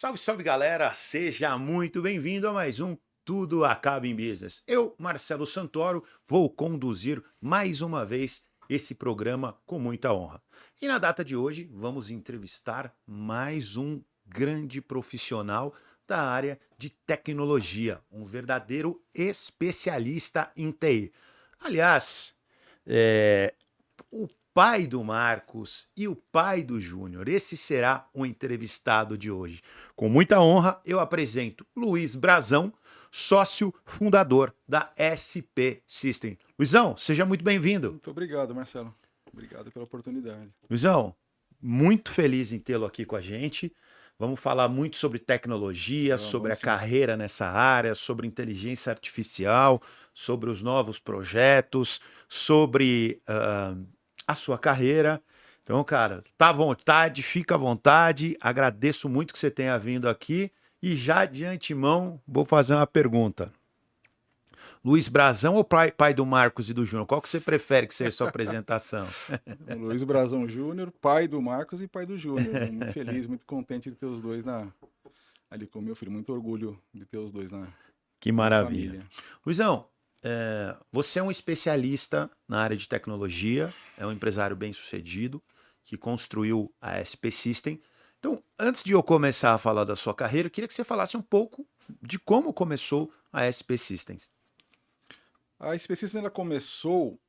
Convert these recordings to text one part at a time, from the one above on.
Salve, salve galera! Seja muito bem-vindo a mais um Tudo Acaba em Business. Eu, Marcelo Santoro, vou conduzir mais uma vez esse programa com muita honra. E na data de hoje, vamos entrevistar mais um grande profissional da área de tecnologia, um verdadeiro especialista em TI. Aliás, é, o pai do Marcos e o pai do Júnior. Esse será o entrevistado de hoje. Com muita honra, eu apresento Luiz Brazão, sócio fundador da SP System. Luizão, seja muito bem-vindo. Muito obrigado, Marcelo. Obrigado pela oportunidade. Luizão, muito feliz em tê-lo aqui com a gente. Vamos falar muito sobre tecnologia, sobre a Vamos sim. carreira nessa área, sobre inteligência artificial, sobre os novos projetos, sobre a sua carreira. Então, cara, tá à vontade, fica à vontade. Agradeço muito que você tenha vindo aqui. E já de antemão, vou fazer uma pergunta. Luiz Brazão ou pai do Marcos e do Júnior? Qual que você prefere que seja a sua apresentação? O Luiz Brazão Júnior, pai do Marcos e pai do Júnior. Muito feliz, muito contente de ter os dois ali com o meu filho. Muito orgulho de ter os dois Que como maravilha. família. Luizão, você é um especialista na área de tecnologia, é um empresário bem-sucedido que construiu a SP System. Então, antes de eu começar a falar da sua carreira, eu queria que você falasse um pouco de como começou a SP Systems. A Specista ela começou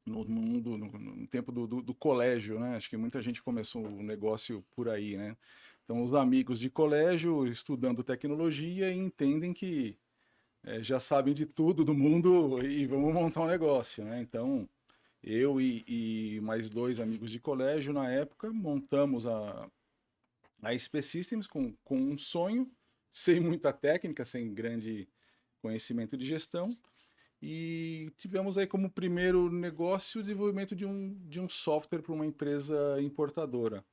no tempo do colégio, né? Acho que muita gente começou o negócio por aí, né? Então, os amigos de colégio estudando tecnologia e entendem que já sabem de tudo do mundo e vamos montar um negócio, né? Então, eu e mais dois amigos de colégio, na época, montamos a SP Systems com um sonho, sem muita técnica, sem grande conhecimento de gestão, e tivemos aí como primeiro negócio o desenvolvimento de um software para uma empresa importadora.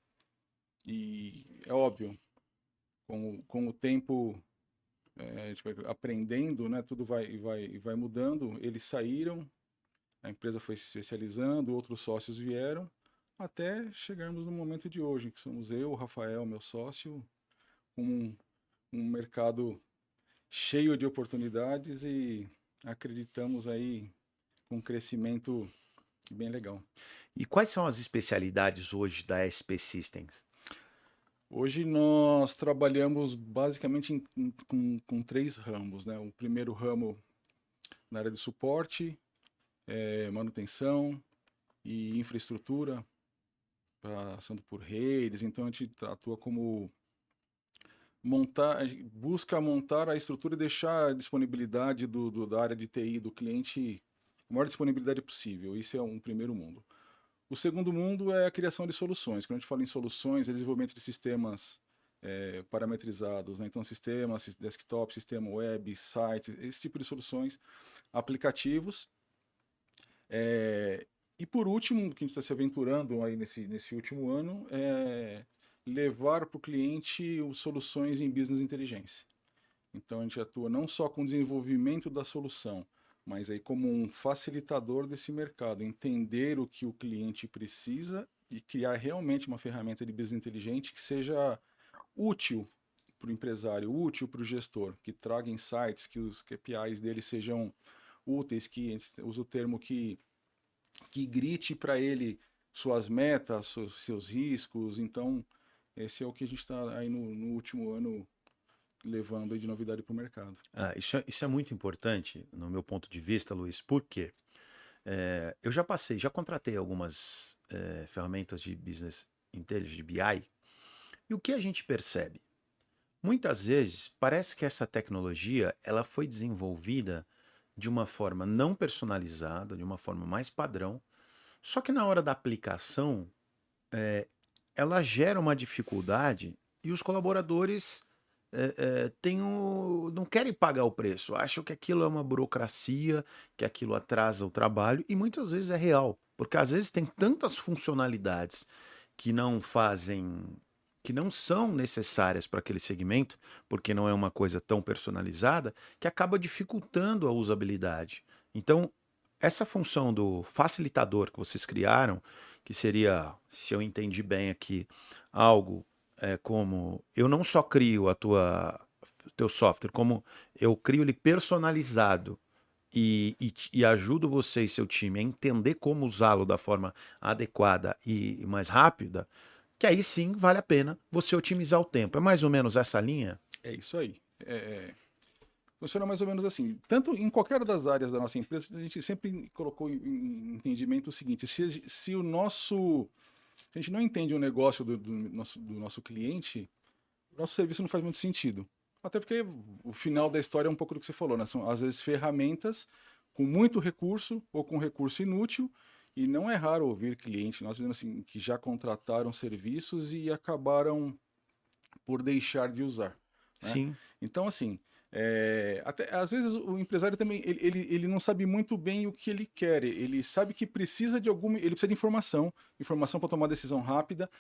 E é óbvio, com o tempo a gente vai aprendendo, né, tudo vai mudando. Eles saíram, a empresa foi se especializando, outros sócios vieram, até chegarmos no momento de hoje, que somos eu, o Rafael, meu sócio, com um mercado cheio de oportunidades e acreditamos aí com um crescimento bem legal. E quais são as especialidades hoje da SP Systems? Hoje nós trabalhamos basicamente com três ramos, né? O primeiro ramo na área de suporte, manutenção e infraestrutura, passando por redes. Então a gente atua como busca montar a estrutura e deixar a disponibilidade da área de TI do cliente a maior disponibilidade possível. Isso é um primeiro mundo. O segundo mundo é a criação de soluções. Quando a gente fala em soluções, é desenvolvimento de sistemas parametrizados, né? Então sistemas, desktop, sistema web, site, esse tipo de soluções, aplicativos. E por último, que a gente está se aventurando aí nesse último ano, é levar para o cliente soluções em business inteligência. Então a gente atua não só com o desenvolvimento da solução, mas aí como um facilitador desse mercado, entender o que o cliente precisa e criar realmente uma ferramenta de business inteligente que seja útil para o empresário, útil para o gestor, que traga insights, que os KPIs dele sejam úteis, que a gente usa o termo que grite para ele suas metas, seus riscos. Então, esse é o que a gente está aí no último ano levando aí de novidade para o mercado. Isso é muito importante, no meu ponto de vista, Luiz, porque eu já contratei algumas ferramentas de business intelligence, de BI, e o que a gente percebe? Muitas vezes parece que essa tecnologia ela foi desenvolvida de uma forma não personalizada, de uma forma mais padrão, só que na hora da aplicação ela gera uma dificuldade e os colaboradores não querem pagar o preço, acham que aquilo é uma burocracia, que aquilo atrasa o trabalho e muitas vezes é real, porque às vezes tem tantas funcionalidades que não fazem, que não são necessárias para aquele segmento, porque não é uma coisa tão personalizada, que acaba dificultando a usabilidade. Então, essa função do facilitador que vocês criaram, que seria, se eu entendi bem aqui, algo como eu não só crio teu software, como eu crio ele personalizado e ajudo você e seu time a entender como usá-lo da forma adequada e mais rápida, que aí sim vale a pena você otimizar o tempo. É mais ou menos essa linha? É isso aí. Funciona mais ou menos assim. Tanto em qualquer das áreas da nossa empresa, a gente sempre colocou em entendimento o seguinte: se o nosso. Se a gente não entende o negócio do nosso cliente, o nosso serviço não faz muito sentido. Até porque o final da história é um pouco do que você falou, né? São às vezes ferramentas com muito recurso ou com recurso inútil, e não é raro ouvir clientes, nós dizendo assim, que já contrataram serviços e acabaram por deixar de usar, né? Sim, Então, assim, até, às vezes o empresário também ele não sabe muito bem o que ele quer. Ele sabe que precisa de ele precisa de informação para tomar decisão rápida.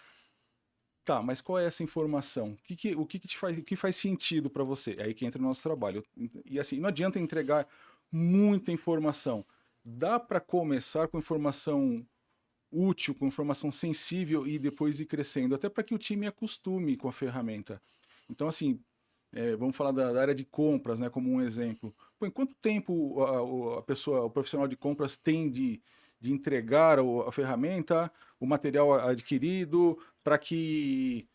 Tá, mas qual é essa informação? O que te faz, o que faz sentido para você? É aí que entra o nosso trabalho. E assim, não adianta entregar muita informação. Dá para começar com informação útil, com informação sensível e depois ir crescendo, até para que o time acostume com a ferramenta. Então, assim, vamos falar da área de compras, né, como um exemplo. Pô, em quanto tempo a pessoa, o profissional de compras tem de entregar a ferramenta, o material adquirido, para que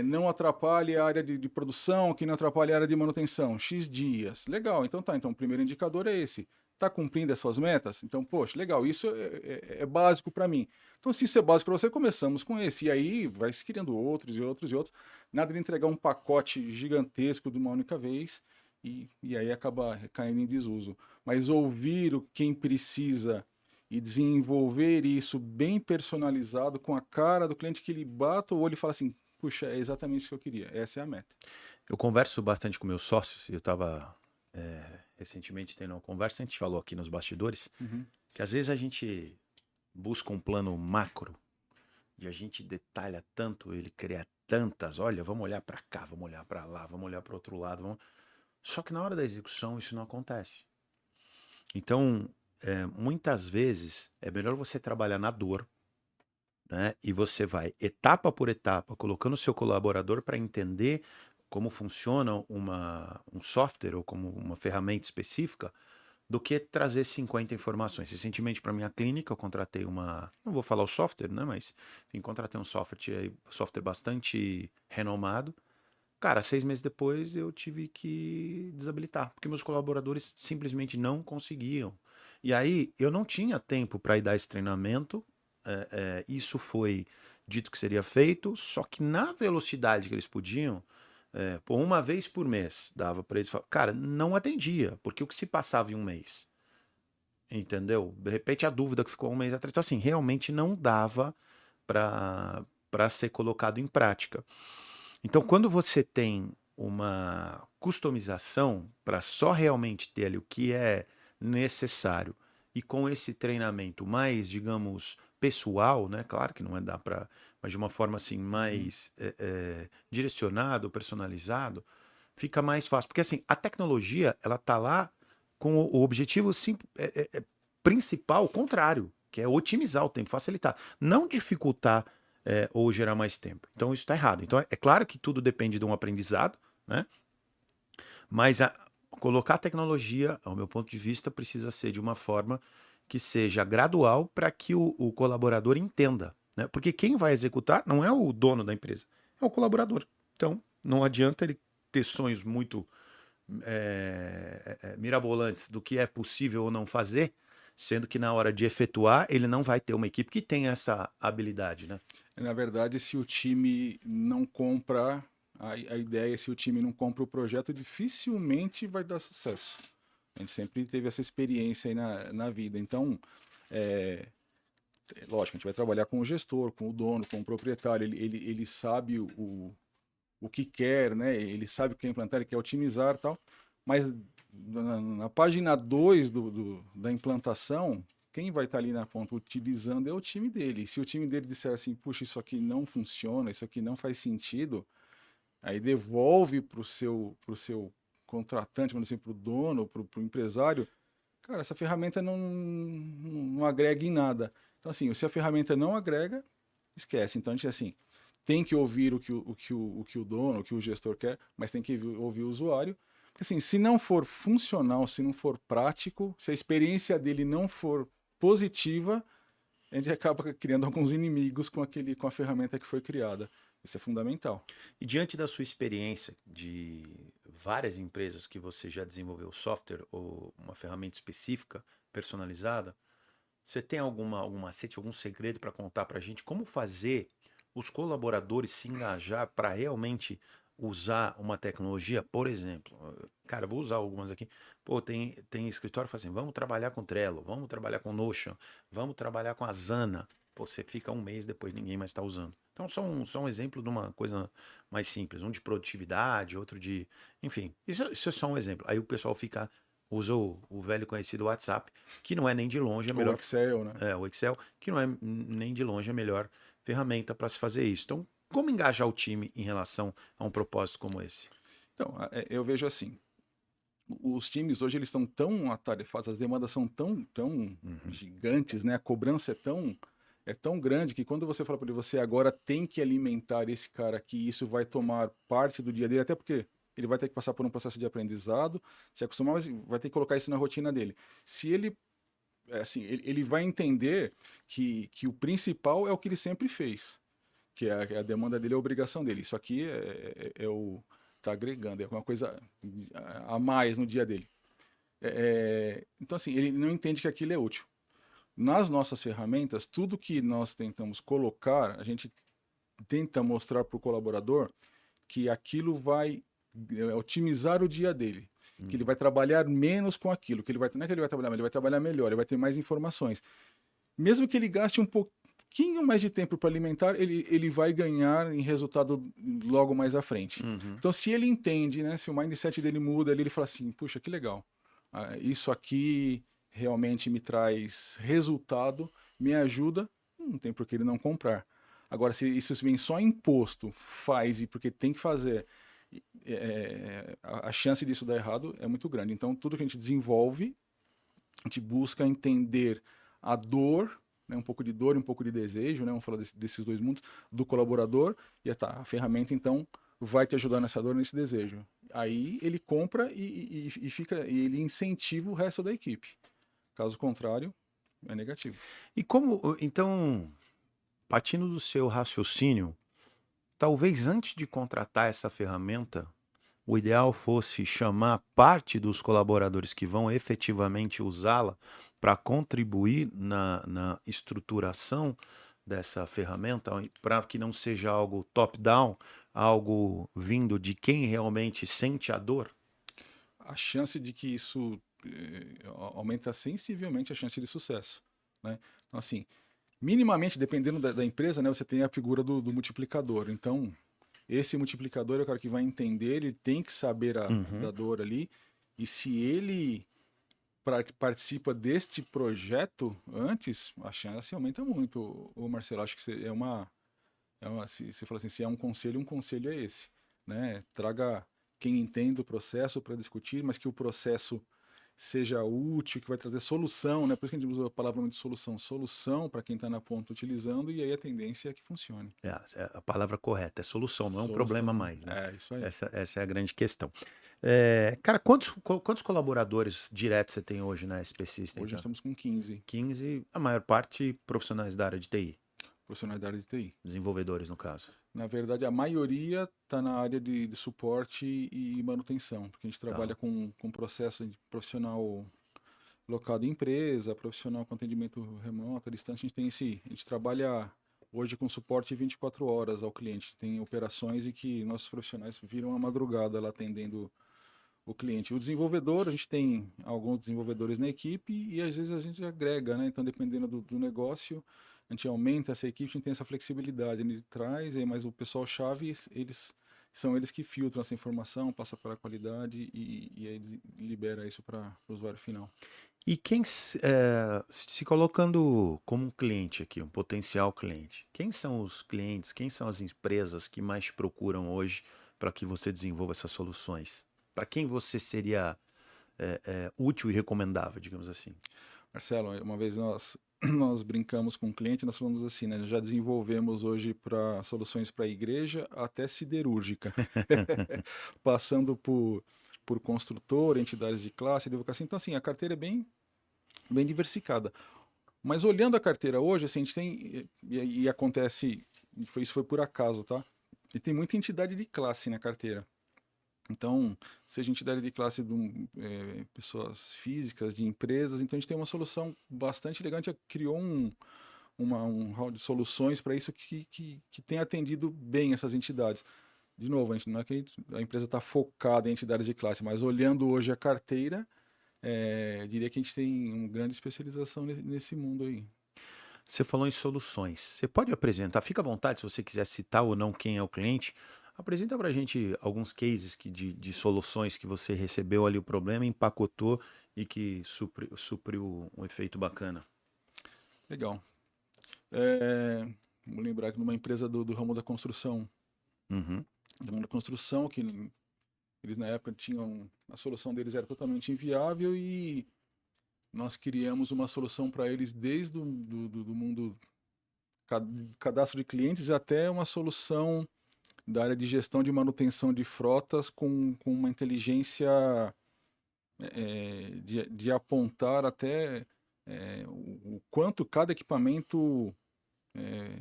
não atrapalhe a área de produção, que não atrapalhe a área de manutenção? X dias. Legal, então tá. Então o primeiro indicador é esse. Está cumprindo as suas metas? Então, poxa, legal, isso é básico para mim. Então, se isso é básico para você, começamos com esse. E aí vai se criando outros e outros e outros. Nada de entregar um pacote gigantesco de uma única vez e aí acaba caindo em desuso. Mas ouvir quem precisa e desenvolver isso bem personalizado com a cara do cliente, que ele bata o olho e fala assim: puxa, é exatamente isso que eu queria. Essa é a meta. eu converso bastante com meus sócios, e eu estava recentemente tendo uma conversa, a gente falou aqui nos bastidores, Uhum. que às vezes a gente busca um plano macro e a gente detalha tanto, ele cria tantas, olha, vamos olhar para cá, vamos olhar para lá, vamos olhar para outro lado, só que na hora da execução isso não acontece. Então, muitas vezes é melhor você trabalhar na dor, né? E você vai etapa por etapa colocando o seu colaborador para entender como funciona um software ou como uma ferramenta específica, do que trazer 50 informações. Recentemente, para minha clínica, eu contratei não vou falar o software, né? Mas, enfim, contratei um software bastante renomado. Cara, 6 meses depois eu tive que desabilitar, porque meus colaboradores simplesmente não conseguiam. E aí eu não tinha tempo para ir dar esse treinamento. Isso foi dito que seria feito, só que na velocidade que eles podiam, por uma vez por mês, dava para eles falar, cara, não atendia, porque o que se passava em um mês, entendeu? De repente a dúvida que ficou um mês atrás, então assim, realmente não dava para ser colocado em prática. Então, quando você tem uma customização para só realmente ter ali o que é necessário e com esse treinamento mais, digamos, pessoal, né? Claro que não é dar para, mas de uma forma assim Uhum. mais direcionado, personalizado, fica mais fácil, porque assim a tecnologia ela tá lá com o objetivo principal, contrário, que é otimizar o tempo, facilitar, não dificultar ou gerar mais tempo. Então isso está errado. Então é claro que tudo depende de um aprendizado, né? Mas colocar a tecnologia, ao meu ponto de vista, precisa ser de uma forma que seja gradual para que o colaborador entenda, né? Porque quem vai executar não é o dono da empresa, é o colaborador. Então não adianta ele ter sonhos muito mirabolantes do que é possível ou não fazer, sendo que na hora de efetuar ele não vai ter uma equipe que tenha essa habilidade, né? Na verdade, se o time não compra a ideia, se o time não compra o projeto, dificilmente vai dar sucesso. A gente sempre teve essa experiência aí na vida. Então, é, lógico, a gente vai trabalhar com o gestor, com o dono, com o proprietário. Ele sabe o que quer, né? Ele sabe o que quer implantar, ele quer otimizar e tal. Mas na página 2 da implantação, quem vai estar ali na ponta utilizando é o time dele. E se o time dele disser assim, puxa, isso aqui não funciona, isso aqui não faz sentido, aí devolve pro seu contratante, vamos dizer assim, para o dono, para o empresário, cara, essa ferramenta não agrega em nada. Então, assim, se a ferramenta não agrega, esquece. Então, a gente, assim, tem que ouvir o que o dono, o que o gestor quer, mas tem que ouvir o usuário. Assim, se não for funcional, se não for prático, se a experiência dele não for positiva, a gente acaba criando alguns inimigos com a ferramenta que foi criada. Isso é fundamental. E diante da sua experiência de várias empresas que você já desenvolveu software ou uma ferramenta específica, personalizada, você tem algum macete, algum segredo para contar para a gente? Como fazer os colaboradores se engajar para realmente usar uma tecnologia? Por exemplo, cara, vou usar algumas aqui. Pô, tem escritório que fala assim, vamos trabalhar com Trello, vamos trabalhar com Notion, vamos trabalhar com Asana. Pô, você fica um mês depois ninguém mais está usando. Então, só um exemplo de uma coisa mais simples. Um de produtividade, outro de... Enfim, isso é só um exemplo. Aí o pessoal usa o velho conhecido WhatsApp, que não é nem de longe a Ou melhor... Excel, né? o Excel, que não é nem de longe a melhor ferramenta para se fazer isso. Então, como engajar o time em relação a um propósito como esse? Então, eu vejo assim, os times hoje eles estão tão atarefados, as demandas são tão gigantes, né? A cobrança é tão grande que quando você fala para ele, você agora tem que alimentar esse cara aqui, isso vai tomar parte do dia dele, até porque ele vai ter que passar por um processo de aprendizado, se acostumar, mas vai ter que colocar isso na rotina dele. Se ele, assim, ele vai entender que o principal é o que ele sempre fez, que é a demanda dele, é a obrigação dele. Isso aqui tá agregando, é uma coisa a mais no dia dele. Então, assim, ele não entende que aquilo é útil. Nas nossas ferramentas, tudo que nós tentamos colocar, a gente tenta mostrar para o colaborador que aquilo vai otimizar o dia dele, que ele vai trabalhar menos com aquilo, não é que ele vai trabalhar, mas ele vai trabalhar melhor, ele vai ter mais informações. Mesmo que ele gaste um pouquinho mais de tempo para alimentar, ele vai ganhar em resultado logo mais à frente. Então, se ele entende, né, se o mindset dele muda, ele fala assim, puxa, que legal, isso aqui realmente me traz resultado, me ajuda, não tem por que ele não comprar. Agora, se isso vem só imposto, faz e porque tem que fazer, a chance disso dar errado é muito grande. Então, tudo que a gente desenvolve, a gente busca entender a dor, né, um pouco de dor e um pouco de desejo, né, vamos falar desses dois mundos, do colaborador, e a ferramenta, então, vai te ajudar nessa dor, nesse desejo. Aí ele compra e ele incentiva o resto da equipe. Caso contrário, é negativo. E então, partindo do seu raciocínio, talvez antes de contratar essa ferramenta, o ideal fosse chamar parte dos colaboradores que vão efetivamente usá-la para contribuir na estruturação dessa ferramenta, para que não seja algo top-down, algo vindo de quem realmente sente a dor? A chance de que isso aumenta sensivelmente a chance de sucesso, né? Então, assim, minimamente, dependendo da empresa, né, você tem a figura do multiplicador. Então, esse multiplicador é o cara que vai entender, ele tem que saber da dor ali, e se ele participa deste projeto antes, a chance aumenta muito. O Marcelo, acho que se você fala assim, se é um conselho é esse, né? Traga quem entende o processo para discutir, mas que o processo seja útil, que vai trazer solução, né? Por isso que a gente usa a palavra muito solução para quem está na ponta utilizando, e aí a tendência é que funcione. É a palavra correta, é solução, não é um Solução, problema mais, né? isso aí. Essa é a grande questão. Cara, quantos colaboradores diretos você tem hoje na SP System? Hoje nós estamos com 15 15, a maior parte profissionais da área de TI, profissionais da área de TI. desenvolvedores no caso. Na verdade, a maioria está na área de suporte e manutenção, porque a gente trabalha com processo de profissional locado em empresa, profissional com atendimento remoto, à distância. A gente trabalha hoje com suporte 24 horas ao cliente. Tem operações em que nossos profissionais viram a madrugada lá atendendo o cliente. O desenvolvedor, a gente tem alguns desenvolvedores na equipe e às vezes a gente agrega, né? Então, dependendo do negócio, a gente aumenta essa equipe, a gente tem essa flexibilidade, ele traz, mas o pessoal-chave, são eles que filtram essa informação, passa para a qualidade e aí libera isso para o usuário final. E se colocando como um cliente aqui, um potencial cliente, quem são os clientes, quem são as empresas que mais te procuram hoje para que você desenvolva essas soluções? Para quem você seria útil e recomendável, digamos assim? Marcelo, uma vez nós nós brincamos com o cliente, nós falamos assim, né? Já desenvolvemos hoje para soluções para igreja até siderúrgica, passando por construtor, entidades de classe, advocacia. Então, assim, a carteira é bem diversificada. Mas olhando a carteira hoje, assim, a gente tem, e acontece, isso foi por acaso, tá? E tem muita entidade de classe na carteira. Então, seja entidade de classe de pessoas físicas, de empresas, então a gente tem uma solução bastante legal, a gente criou um hall de soluções para isso que tem atendido bem essas entidades. De novo, a gente, não é que a empresa está focada em entidades de classe, mas olhando hoje a carteira, diria que a gente tem uma grande especialização nesse mundo aí. Você falou em soluções. Você pode apresentar, fica à vontade se você quiser citar ou não quem é o cliente. Apresenta para a gente alguns cases de soluções que você recebeu ali o problema, empacotou e que supriu um efeito bacana. Legal. É, vamos lembrar que numa empresa do ramo da construção, Uhum. que eles na época tinham, a solução deles era totalmente inviável e nós criamos uma solução para eles desde do mundo cadastro de clientes até uma solução da área de gestão de manutenção de frotas com uma inteligência de apontar até o quanto cada equipamento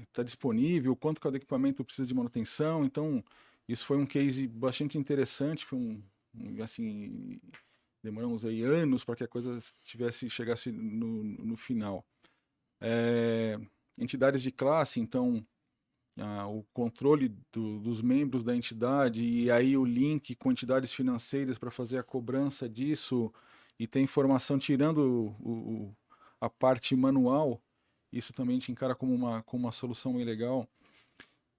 está disponível, o quanto cada equipamento precisa de manutenção. Então, isso foi um case bastante interessante, foi assim, demoramos aí anos para que a coisa chegasse no final. Entidades de classe, então, o controle dos membros da entidade e aí o link com entidades financeiras para fazer a cobrança disso e ter informação tirando a parte manual, isso também te encara como uma solução bem legal.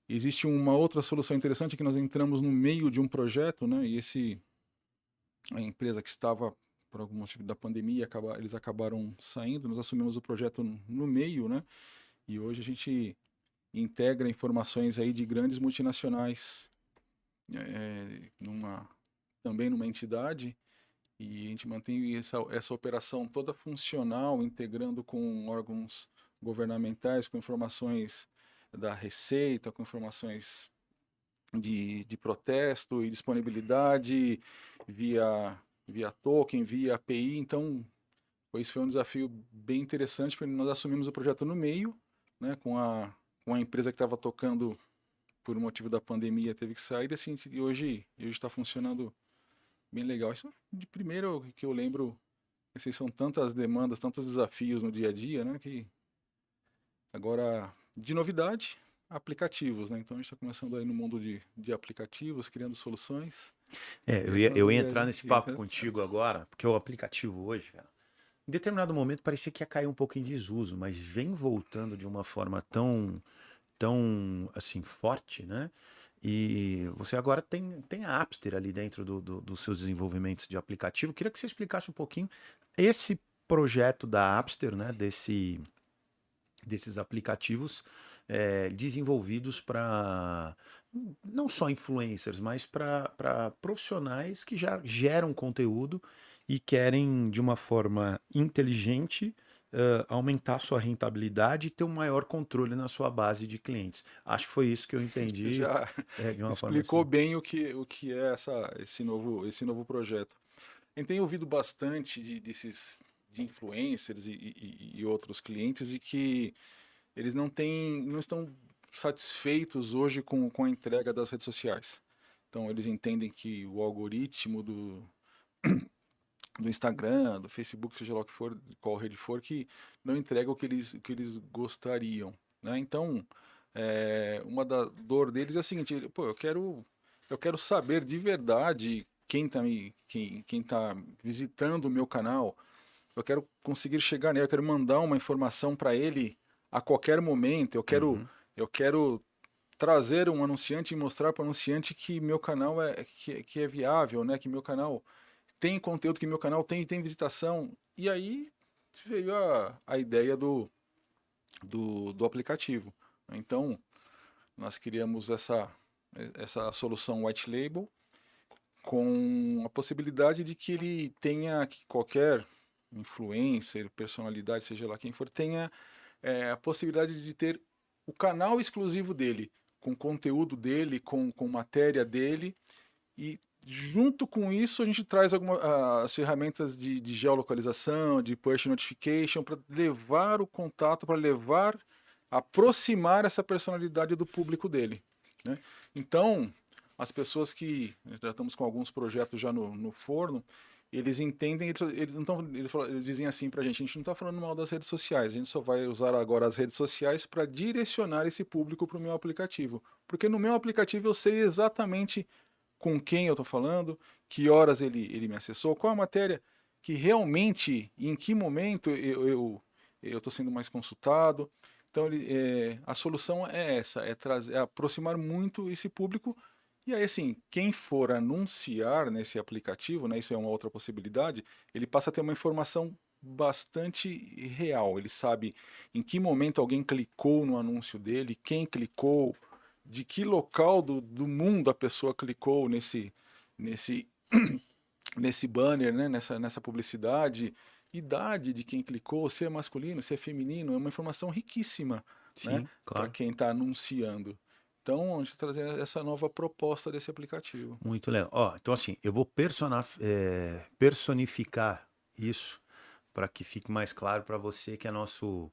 Existe uma outra solução interessante que nós entramos no meio de um projeto, né? E a empresa que estava por algum motivo da pandemia, eles acabaram saindo, nós assumimos o projeto no meio, né? E hoje a gente integra informações aí de grandes multinacionais também numa entidade e a gente mantém essa operação toda funcional, integrando com órgãos governamentais, com informações da Receita, com informações de protesto e disponibilidade via token, via API. Então, isso foi um desafio bem interessante, porque nós assumimos o projeto no meio, né, com a empresa que estava tocando por motivo da pandemia, teve que sair, e assim, e hoje está funcionando bem legal. Isso de primeiro que eu lembro, assim, são tantas demandas, tantos desafios no dia a dia, né, que agora, de novidade, aplicativos, né? Então a gente está começando aí no mundo de aplicativos, criando soluções. Eu ia, Essa eu ia é entrar nesse papo contigo agora, porque o aplicativo hoje, cara, em determinado momento parecia que ia cair um pouco em desuso, mas vem voltando de uma forma tão assim, forte, né? E você agora tem a Appster ali dentro dos seus desenvolvimentos de aplicativo. Queria que você explicasse um pouquinho esse projeto da Appster, né? Desses aplicativos desenvolvidos para não só influencers, mas para profissionais que já geram conteúdo e querem, de uma forma inteligente, aumentar sua rentabilidade e ter um maior controle na sua base de clientes. Acho que foi isso que eu Você entendi já de uma forma explicou assim. bem o que é esse novo projeto. A gente tem ouvido bastante de influencers e outros clientes de que eles não estão satisfeitos hoje com a entrega das redes sociais. Então eles entendem que o algoritmo do Instagram, do Facebook, seja lá o que for, qual rede for, que não entrega o que eles gostariam, né? Então, uma da dor deles é a seguinte: pô, eu quero saber de verdade quem tá visitando o meu canal. Eu quero conseguir chegar nele, eu quero mandar uma informação para ele a qualquer momento. Uhum. Eu quero trazer um anunciante e mostrar para o anunciante que meu canal que é viável, né? Que meu canal tem conteúdo, que meu canal tem visitação. E aí veio a ideia do aplicativo. Então, nós criamos essa solução white label com a possibilidade de que ele tenha que qualquer influencer, personalidade, seja lá quem for, tenha a possibilidade de ter o canal exclusivo dele, com conteúdo dele, com matéria dele, e junto com isso a gente traz as ferramentas de geolocalização, de push notification, para levar o contato, para aproximar essa personalidade do público dele, né? Então, as pessoas que já estamos com alguns projetos já no forno, eles entendem, eles dizem assim pra gente não está falando mal das redes sociais, a gente só vai usar agora as redes sociais para direcionar esse público para o meu aplicativo. Porque no meu aplicativo eu sei exatamente com quem eu estou falando, que horas ele me acessou, qual a matéria que realmente, em que momento eu estou sendo mais consultado. Então a solução é essa, é aproximar muito esse público. E aí, assim, quem for anunciar nesse aplicativo, né, isso é uma outra possibilidade, ele passa a ter uma informação bastante real. Ele sabe em que momento alguém clicou no anúncio dele, quem clicou, de que local do mundo a pessoa clicou nesse, nesse banner, né, nessa publicidade, idade de quem clicou, se é masculino, se é feminino, é uma informação riquíssima, né, Sim, para claro. quem está anunciando. Então, a gente está trazendo essa nova proposta desse aplicativo. Muito legal. Ó, então assim, eu vou personificar isso para que fique mais claro para você que é nosso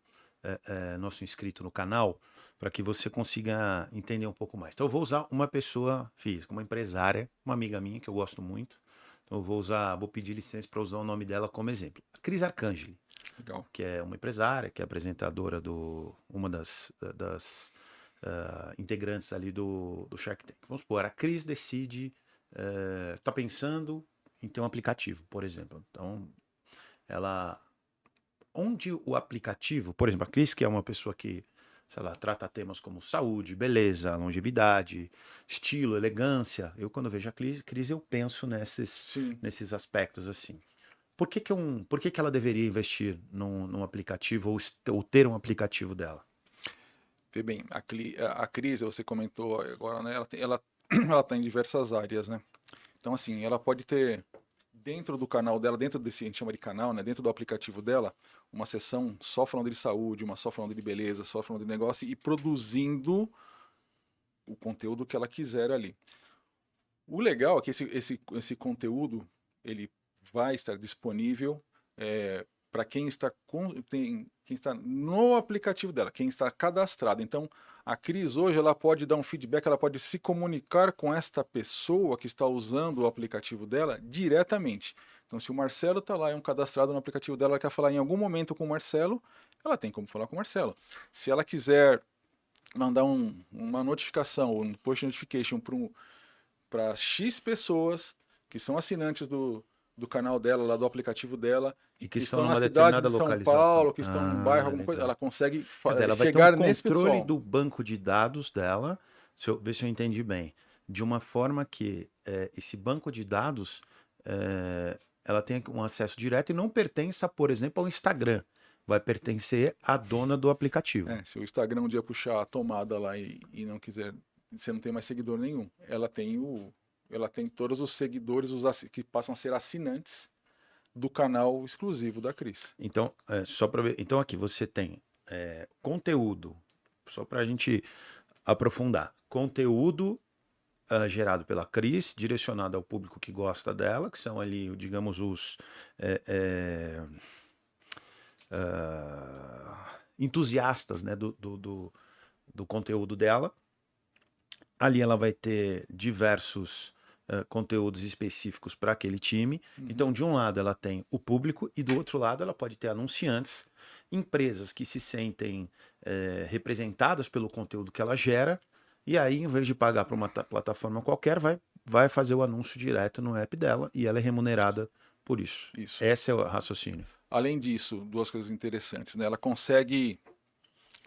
inscrito no canal, para que você consiga entender um pouco mais. Então eu vou usar uma pessoa física, uma empresária, uma amiga minha que eu gosto muito. Então eu vou pedir licença para usar o nome dela como exemplo. A Cris Arcangeli, Legal. que é uma empresária, que é apresentadora uma das integrantes ali do Shark Tank. Vamos supor, a Cris decide, está pensando em ter um aplicativo, por exemplo. Então, onde o aplicativo, por exemplo, a Cris, que é uma pessoa que, sei lá, trata temas como saúde, beleza, longevidade, estilo, elegância. Eu, quando vejo a Cris, eu penso Sim. nesses aspectos assim. Por que ela deveria investir num aplicativo ou ter um aplicativo dela? Vê bem, a Cris, você comentou agora, né? Ela tá em diversas áreas, né? Então, assim, ela pode ter dentro do canal dela, dentro desse, a gente chama de canal, né? Dentro do aplicativo dela, uma seção só falando de saúde, uma só falando de beleza, só falando de negócio e produzindo o conteúdo que ela quiser ali. O legal é que esse conteúdo ele vai estar disponível para quem está no aplicativo dela, quem está cadastrado. Então, a Cris hoje ela pode dar um feedback, ela pode se comunicar com esta pessoa que está usando o aplicativo dela diretamente. Então, se o Marcelo está lá, é um cadastrado no aplicativo dela, ela quer falar em algum momento com o Marcelo, ela tem como falar com o Marcelo. Se ela quiser mandar uma notificação, ou um push notification para X pessoas que são assinantes do canal dela, lá do aplicativo dela, E e que que estão estão na numa cidade determinada de São localização. Paulo, que estão num bairro, Ah, alguma coisa, ela legal. consegue Quer dizer, ela vai ter um chegar nesse controle pessoal. do banco de dados dela, ver se eu entendi bem, de uma forma que esse banco de dados ela tenha um acesso direto e não pertença, por exemplo, ao Instagram. Vai pertencer à dona do aplicativo. Se o Instagram um dia puxar a tomada lá e não quiser, você não tem mais seguidor nenhum. Ela tem todos os seguidores que passam a ser assinantes do canal exclusivo da Cris. Então, só para ver. Então, aqui você tem conteúdo, só para a gente aprofundar. Conteúdo gerado pela Cris, direcionado ao público que gosta dela, que são ali, digamos, os entusiastas, né, do conteúdo dela. Ali ela vai ter diversos conteúdos específicos para aquele time. Então, de um lado, ela tem o público e do outro lado, ela pode ter anunciantes, empresas que se sentem representadas pelo conteúdo que ela gera. E aí, em vez de pagar para uma plataforma qualquer, vai fazer o anúncio direto no app dela e ela é remunerada por isso. Isso. Esse é o raciocínio. Além disso, duas coisas interessantes, né? Ela consegue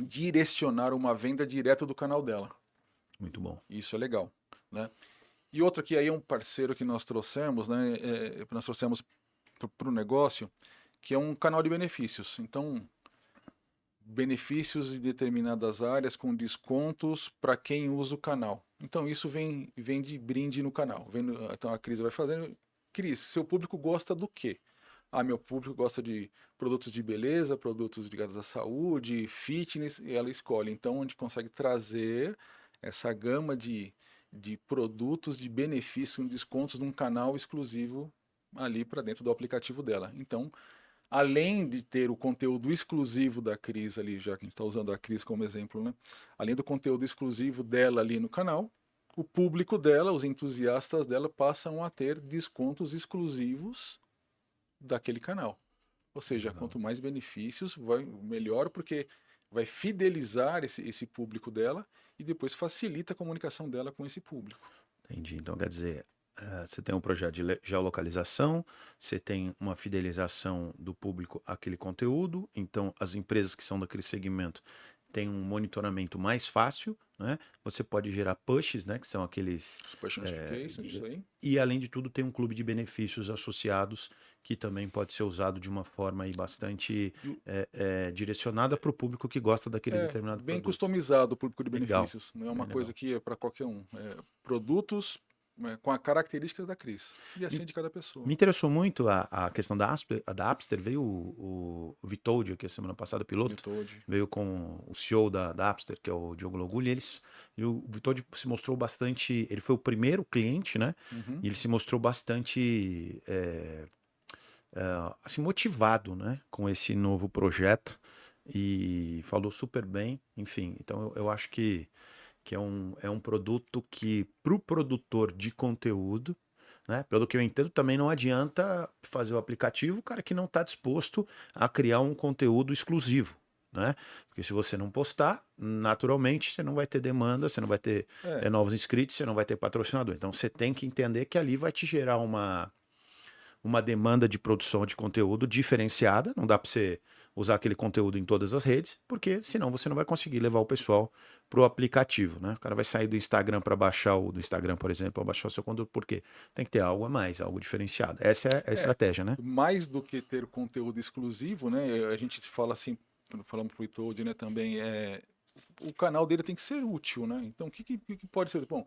direcionar uma venda direto do canal dela. Muito bom. Isso é legal, né? E outra que aí é um parceiro que nós trouxemos, né? Nós trouxemos para o negócio, que é um canal de benefícios. Então, benefícios em determinadas áreas com descontos para quem usa o canal. Então, isso vem de brinde no canal. Então, a Cris vai fazendo. Cris, seu público gosta do quê? meu público gosta de produtos de beleza, produtos ligados à saúde, fitness, e ela escolhe. Então, a gente consegue trazer essa gama de produtos, de benefícios, descontos num canal exclusivo ali para dentro do aplicativo dela. Então, além de ter o conteúdo exclusivo da Cris ali, já que a gente está usando a Cris como exemplo, né? Além do conteúdo exclusivo dela ali no canal, o público dela, os entusiastas dela, passam a ter descontos exclusivos daquele canal. Ou seja, Legal. quanto mais benefícios, vai melhor, porque vai fidelizar esse público dela e depois facilita a comunicação dela com esse público. Entendi. Então, quer dizer, você tem um projeto de geolocalização, você tem uma fidelização do público àquele conteúdo, então as empresas que são daquele segmento têm um monitoramento mais fácil, né? Você pode gerar pushes, né? Que são aqueles. Push notification, isso aí. E além de tudo, tem um clube de benefícios associados que também pode ser usado de uma forma aí bastante direcionada para o público que gosta daquele determinado Bem produto. customizado o público de Legal, benefícios. Não é uma bem coisa legal. que é para qualquer um. É produtos com a característica da Cris. E assim de cada pessoa. Me interessou muito a questão da Apster. Veio o Vitold aqui a semana passada, o piloto, Metode. veio com o CEO da Apster, que é o Diogo Loguli. E o Vitold se mostrou bastante. Ele foi o primeiro cliente, né? Uhum. E ele se mostrou bastante assim, motivado, né? Com esse novo projeto. E falou super bem. Enfim, então eu acho que é um produto que, para o produtor de conteúdo, né? Pelo que eu entendo, também não adianta fazer o aplicativo, o cara que não está disposto a criar um conteúdo exclusivo. Né? Porque se você não postar, naturalmente você não vai ter demanda, você não vai ter É, novos inscritos, você não vai ter patrocinador. Então você tem que entender que ali vai te gerar uma demanda de produção de conteúdo diferenciada. Não dá para você usar aquele conteúdo em todas as redes, porque senão você não vai conseguir levar o pessoal para o aplicativo. Né? O cara vai sair do Instagram para baixar do Instagram, por exemplo, para baixar o seu conteúdo, porque tem que ter algo a mais, algo diferenciado. Essa é a é, estratégia, né? mais do que ter conteúdo exclusivo, né? A gente fala assim, falamos pro Itold, né, também, o canal dele tem que ser útil, né? Então, o que pode ser? Bom,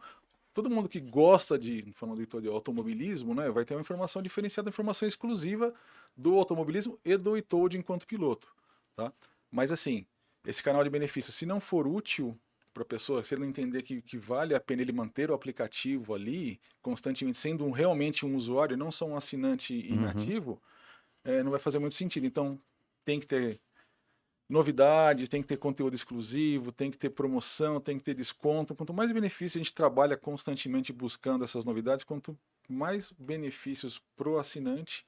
todo mundo que gosta falando de automobilismo, né, vai ter uma informação diferenciada, informação exclusiva do automobilismo e do Itold enquanto piloto, tá? Mas assim, esse canal de benefício, se não for útil para a pessoa, se ele não entender que vale a pena ele manter o aplicativo ali constantemente, sendo realmente um usuário, não só um assinante Uhum. inativo, não vai fazer muito sentido. Então, tem que ter novidade, tem que ter conteúdo exclusivo, tem que ter promoção, tem que ter desconto. Quanto mais benefícios a gente trabalha constantemente buscando essas novidades, quanto mais benefícios para o assinante,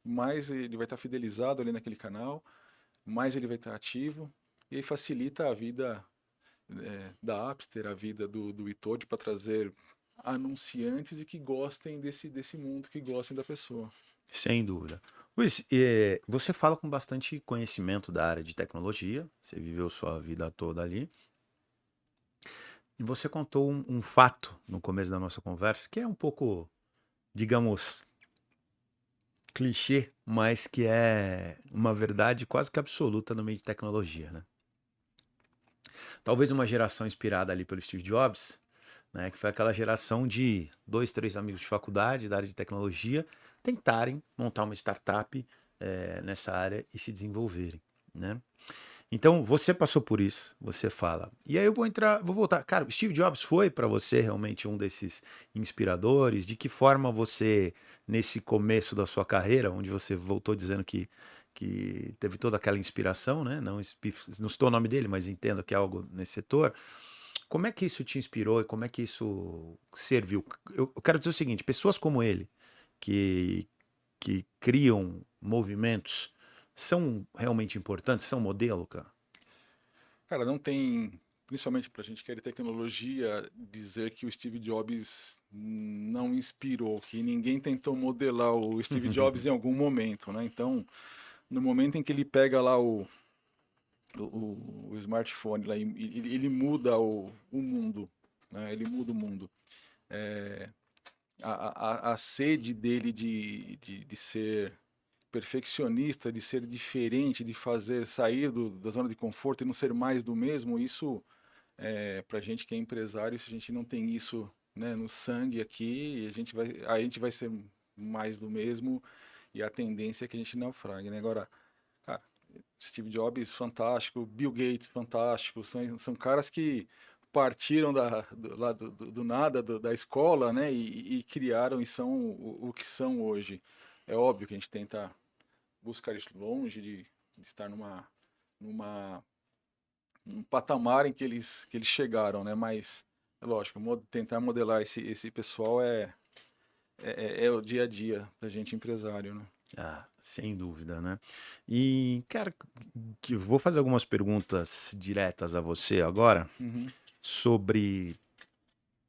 mais ele vai estar fidelizado ali naquele canal, mais ele vai estar ativo, e aí facilita a vida da Apster, a vida do Itoad para trazer anunciantes e que gostem desse mundo, que gostem da pessoa. Sem dúvida. Luiz, você fala com bastante conhecimento da área de tecnologia, você viveu sua vida toda ali, e você contou um fato no começo da nossa conversa que é um pouco, digamos, clichê, mas que é uma verdade quase que absoluta no meio de tecnologia, né? Talvez uma geração inspirada ali pelo Steve Jobs, né, que foi aquela geração de dois, três amigos de faculdade da área de tecnologia tentarem montar uma startup nessa área e se desenvolverem, né? Então, você passou por isso, você fala. E aí eu vou voltar. Cara, o Steve Jobs foi para você realmente um desses inspiradores? De que forma você, nesse começo da sua carreira, onde você voltou dizendo que teve toda aquela inspiração, né? Não citou o nome dele, mas entendo que é algo nesse setor. Como é que isso te inspirou e como é que isso serviu? Eu quero dizer o seguinte: pessoas como ele, que, que criam movimentos, são realmente importantes? São modelo, cara? Cara, não tem, principalmente para a gente que é de tecnologia, dizer que o Steve Jobs não inspirou, que ninguém tentou modelar o Steve Jobs em algum momento, né? Então, no momento em que ele pega lá o smartphone, lá, ele muda o mundo, né? Ele muda o mundo. A sede dele de ser perfeccionista, de ser diferente, de fazer sair da zona de conforto e não ser mais do mesmo, isso para a gente que é empresário, se a gente não tem isso, né, no sangue aqui, a gente vai ser mais do mesmo e a tendência é que a gente naufrague, né? Agora, cara, Steve Jobs, fantástico, Bill Gates, fantástico, são caras que partiram do nada, da escola, né? E criaram e são o que são hoje. É óbvio que a gente tenta buscar isso longe de estar numa um patamar em que eles chegaram, né? Mas, é lógico, tentar modelar esse pessoal é o dia a dia da gente empresário, né? Ah, sem dúvida, né? E, cara, que vou fazer algumas perguntas diretas a você agora Uhum, sobre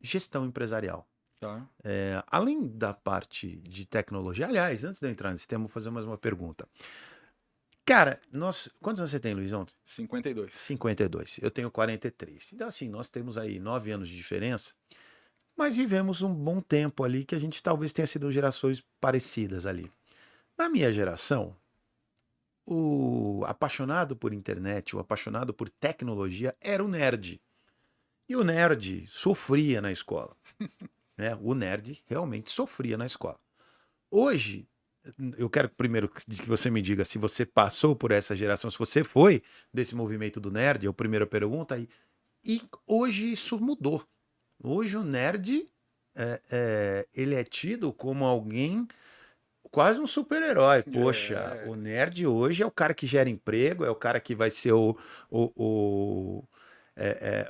gestão empresarial. tá. Além da parte de tecnologia, aliás, antes de eu entrar nesse tema, vou fazer mais uma pergunta. Cara, quantos anos você tem, Luizão? 52. 52. Eu tenho 43. Então, assim, nós temos aí 9 anos de diferença, mas vivemos um bom tempo ali que a gente talvez tenha sido gerações parecidas ali. Na minha geração, o apaixonado por internet, o apaixonado por tecnologia era o nerd. E o nerd sofria na escola, né? O nerd realmente sofria na escola. Hoje, eu quero primeiro que você me diga se você passou por essa geração, se você foi desse movimento do nerd, é a primeira pergunta. E hoje isso mudou. Hoje o nerd ele é tido como alguém, quase um super-herói. Poxa, É, o nerd hoje é o cara que gera emprego, é o cara que vai ser o, o,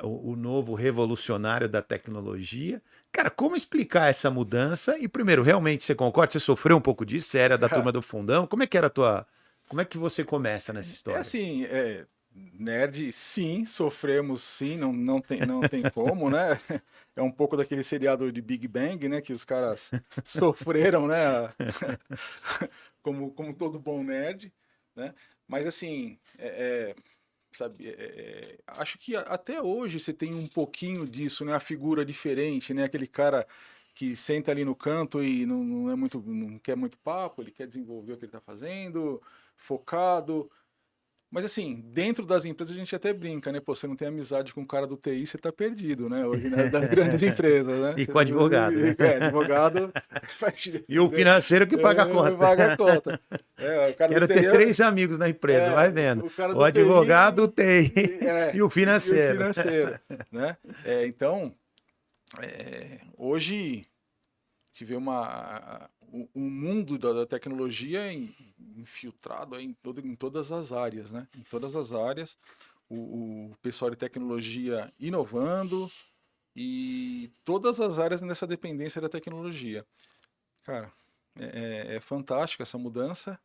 o novo revolucionário da tecnologia. Cara, como explicar essa mudança? E primeiro, realmente você concorda? Você sofreu um pouco disso? Você era da turma do fundão? Como é que era a tua. Como é que você começa nessa é história? assim, nerd, sim, sofremos, sim, não tem como, né? É um pouco daquele seriado de Big Bang, né? Que os caras sofreram, né? Como todo bom nerd, né? Mas assim, sabe, acho que até hoje você tem um pouquinho disso, né? A figura diferente, né? Aquele cara que senta ali no canto e não quer muito papo, ele quer desenvolver o que ele está fazendo, focado. Mas assim, dentro das empresas a gente até brinca, né? Pô, você não tem amizade com o cara do TI, você tá perdido, né? Hoje, né? Das grandes empresas, né? E com advogado, né? Advogado E o financeiro que paga a conta. paga a conta. O cara do Quero ter TI 3 amigos na empresa, vai vendo. o cara O do advogado TI tem e o e o financeiro. financeiro, né? Então, hoje tive o mundo da tecnologia infiltrado aí em todas as áreas, né? Em todas as áreas, o pessoal de tecnologia inovando e todas as áreas nessa dependência da tecnologia. Cara, é fantástica essa mudança,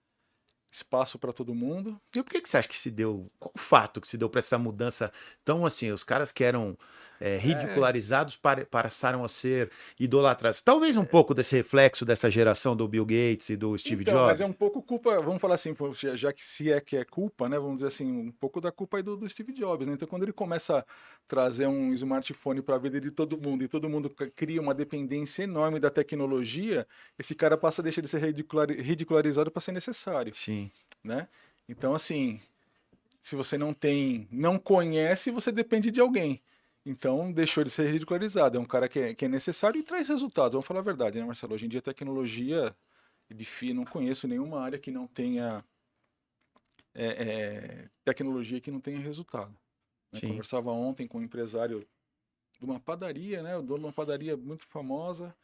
espaço para todo mundo. E por que você acha que se deu? Qual o fato que se deu para essa mudança? Então, assim, os caras que eram É, ridicularizados passaram a ser idolatrados. Talvez um pouco desse reflexo dessa geração do Bill Gates e do Steve Então, mas é Jobs. um pouco culpa, vamos falar assim, pô, já que se é que é culpa, né? Vamos dizer assim, um pouco da culpa aí do Steve Jobs, né? Então, quando ele começa a trazer um smartphone para a vida de todo mundo e todo mundo cria uma dependência enorme da tecnologia, esse cara passa a deixar de ser ridicularizado para ser necessário, Sim, né? Então, assim, se você não conhece, você depende de alguém. Então, deixou de ser ridicularizado. É um cara que é necessário e traz resultados. Vamos falar a verdade, né, Marcelo? Hoje em dia, a tecnologia não conheço nenhuma área que não tenha tecnologia que não tenha resultado. Né? sim. Conversava ontem com um empresário de uma padaria, né? O dono de uma padaria muito famosa,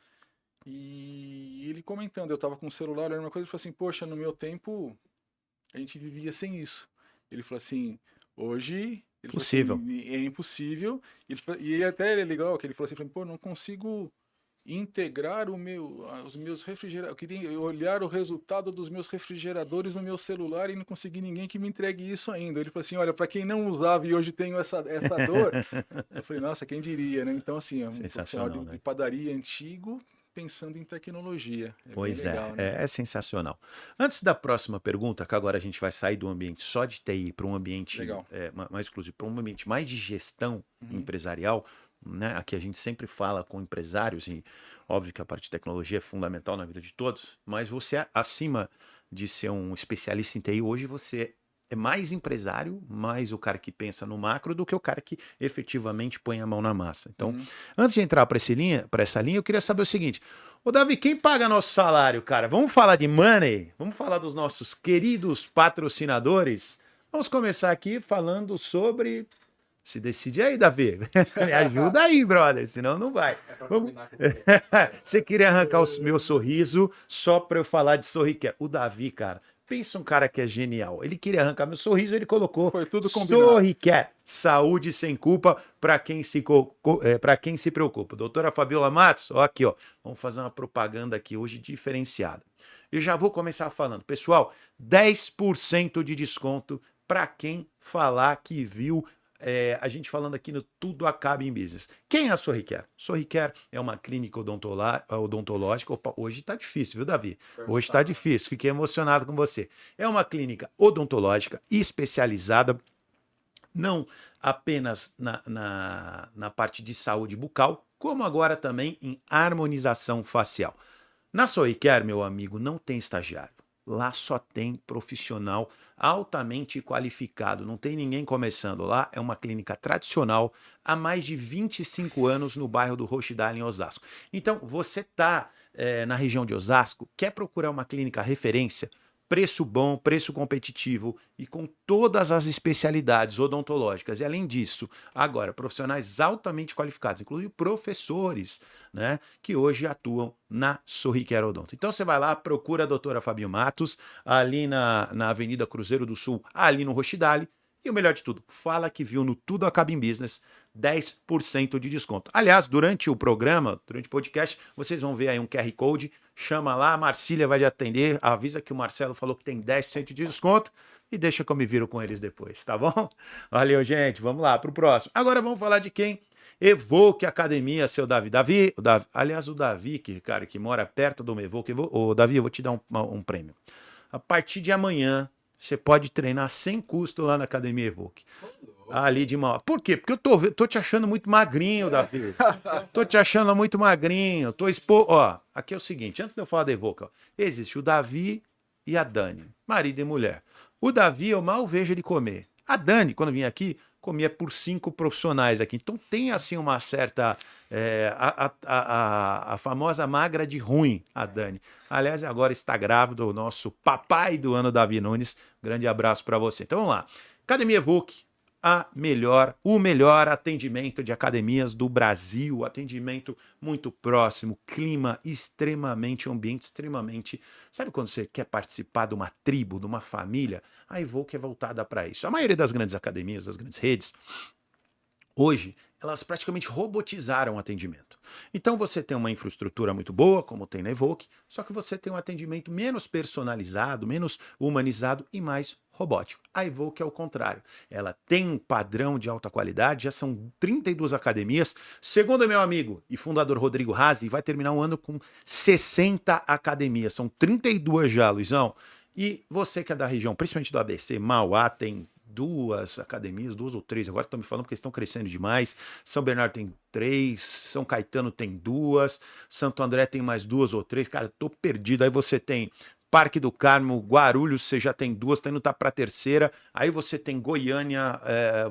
e ele comentando, eu estava com o celular, olhando uma coisa, ele falou assim, poxa, no meu tempo a gente vivia sem isso. Ele falou assim, hoje, ele falou Possível. assim, é impossível. E ele até é legal, que ele falou assim, pô, não consigo integrar os meus refrigeradores. Eu queria olhar o resultado dos meus refrigeradores no meu celular e não consegui ninguém que me entregue isso ainda. Ele falou assim: olha, para quem não usava e hoje tenho essa dor, eu falei, nossa, quem diria, né? Então, assim, é um profissional Sensacional, de né? padaria antigo pensando em tecnologia. É bem Pois é, legal, né? é sensacional. Antes da próxima pergunta, que agora a gente vai sair do ambiente só de TI para um ambiente Legal. mais exclusivo, para um ambiente mais de gestão Uhum. empresarial, né? Aqui a gente sempre fala com empresários e óbvio que a parte de tecnologia é fundamental na vida de todos, mas você, acima de ser um especialista em TI, hoje você é mais empresário, mais o cara que pensa no macro do que o cara que efetivamente põe a mão na massa. Então, antes de entrar para essa linha, eu queria saber o seguinte: ô Davi, quem paga nosso salário, cara? Vamos falar de money? Vamos falar dos nossos queridos patrocinadores? Vamos começar aqui falando sobre. Se decide aí, Davi. Me ajuda aí, brother, senão não vai. Vamos... Você queria arrancar o meu sorriso só para eu falar de Sorriquer. O Davi, cara, pensa um cara que é genial. Ele queria arrancar meu sorriso, ele colocou Foi tudo combinado. Sorriquer, saúde sem culpa para quem se preocupa. Doutora Fabiola Matos, ó aqui, ó. Vamos fazer uma propaganda aqui hoje diferenciada. Eu já vou começar falando, pessoal, 10% de desconto para quem falar que viu a gente falando aqui no Tudo Acaba em Business. Quem é a Sorriquer? Sorriquer é uma clínica odontológica. Opa, hoje tá difícil, viu, Davi? Hoje tá difícil, fiquei emocionado com você. É uma clínica odontológica especializada não apenas na parte de saúde bucal, como agora também em harmonização facial. Na Sorriquer, meu amigo, não tem estagiário. Lá só tem profissional altamente qualificado. Não tem ninguém começando. Lá é uma clínica tradicional há mais de 25 anos no bairro do Rochdale, em Osasco. Então, você está na região de Osasco, quer procurar uma clínica referência, preço bom, preço competitivo e com todas as especialidades odontológicas. E além disso, agora, profissionais altamente qualificados, inclusive professores, né, que hoje atuam na Sorriquer Odonto. Então você vai lá, procura a doutora Fabio Matos, ali na Avenida Cruzeiro do Sul, ali no Rochdale. E o melhor de tudo, fala que viu no Tudo Acaba em Business, 10% de desconto. Aliás, durante o programa, durante o podcast, vocês vão ver aí um QR Code, chama lá, a Marcília vai lhe atender, avisa que o Marcelo falou que tem 10% de desconto e deixa que eu me viro com eles depois, tá bom? Valeu, gente, vamos lá pro próximo. Agora vamos falar de quem? Evoque Academia, seu Davi. Aliás, o Davi, que mora perto do Evoque. Ô, Davi, eu vou te dar um prêmio. A partir de amanhã, você pode treinar sem custo lá na Academia Evoque. Ali de mal. Por quê? Porque eu tô te achando muito magrinho, Davi. Tô te achando muito magrinho. Ó, aqui é o seguinte, antes de eu falar da Evoque, ó, existe o Davi e a Dani, marido e mulher. O Davi eu mal vejo ele comer. A Dani, quando vinha aqui, comia por 5 profissionais aqui. Então tem assim uma certa. A famosa magra de ruim, a Dani. Aliás, agora está grávida, o nosso papai do ano, Davi Nunes. Grande abraço para você. Então vamos lá. Academia Evoque, o melhor atendimento de academias do Brasil, atendimento muito próximo, clima extremamente, ambiente extremamente. Sabe quando você quer participar de uma tribo, de uma família? A Evoque é voltada para isso. A maioria das grandes academias, das grandes redes, hoje, elas praticamente robotizaram o atendimento. Então você tem uma infraestrutura muito boa, como tem na Evoque, só que você tem um atendimento menos personalizado, menos humanizado e mais robótico. A Evoque é o contrário. Ela tem um padrão de alta qualidade, já são 32 academias. Segundo meu amigo e fundador Rodrigo Razi, vai terminar o ano com 60 academias. São 32 já, Luizão. E você que é da região, principalmente do ABC, Mauá, tem 2 academias, 2 ou 3, agora estão me falando porque estão crescendo demais. São Bernardo tem 3, São Caetano tem 2, Santo André tem mais 2 ou 3. Cara, tô perdido. Aí você tem Parque do Carmo, Guarulhos, você já tem 2, tá indo para a terceira. Aí você tem Goiânia,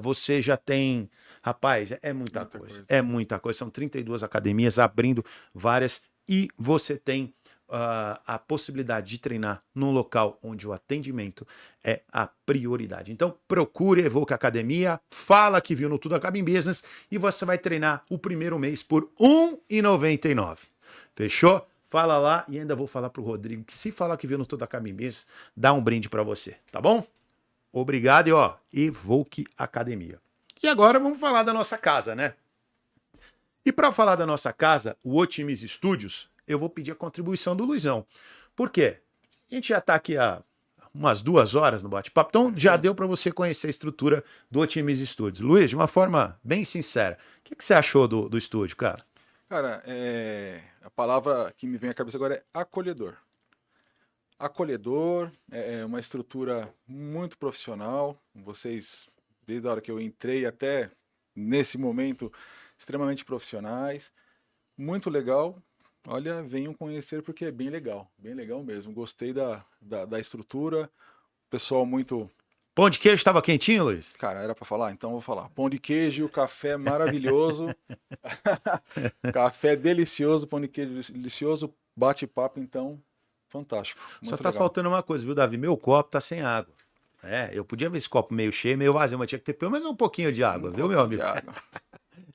você já tem. Rapaz, é muita coisa. É muita coisa. São 32 academias abrindo várias e você tem a possibilidade de treinar num local onde o atendimento é a prioridade. Então procure a Evoque Academia, fala que viu no Tudo Acaba em Business e você vai treinar o primeiro mês por R$ 1,99. Fechou? Fala lá e ainda vou falar pro Rodrigo que se falar que viu no Tudo Acaba em Business, dá um brinde para você, tá bom? Obrigado e ó, Evoque Academia. E agora vamos falar da nossa casa, né? E para falar da nossa casa, o Otimis Studios, eu vou pedir a contribuição do Luizão. Por quê? A gente já está aqui há umas 2 horas no bate-papo, então já deu para você conhecer a estrutura do Otimis Studios. Luiz, de uma forma bem sincera, o que você achou do estúdio, cara? Cara, a palavra que me vem à cabeça agora é acolhedor. Acolhedor, é uma estrutura muito profissional. Vocês, desde a hora que eu entrei até nesse momento, extremamente profissionais. Muito legal. Olha, venham conhecer porque é bem legal mesmo. Gostei da estrutura, pessoal muito Pão de queijo estava quentinho, Luiz? Cara, era para falar? Então eu vou falar. Pão de queijo, café maravilhoso, café delicioso, pão de queijo delicioso, bate-papo, então, fantástico, Só muito tá legal. faltando uma coisa, viu, Davi? Meu copo tá sem água. Eu podia ver esse copo meio cheio, meio vazio, mas tinha que ter pelo menos um pouquinho de água, Um viu, meu copinho de amigo? água.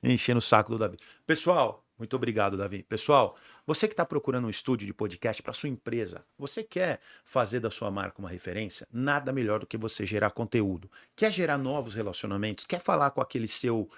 Enchendo o saco do Davi. Pessoal, muito obrigado, Davi. Pessoal, você que está procurando um estúdio de podcast para sua empresa, você quer fazer da sua marca uma referência? Nada melhor do que você gerar conteúdo. Quer gerar novos relacionamentos? Quer falar com aquele seu.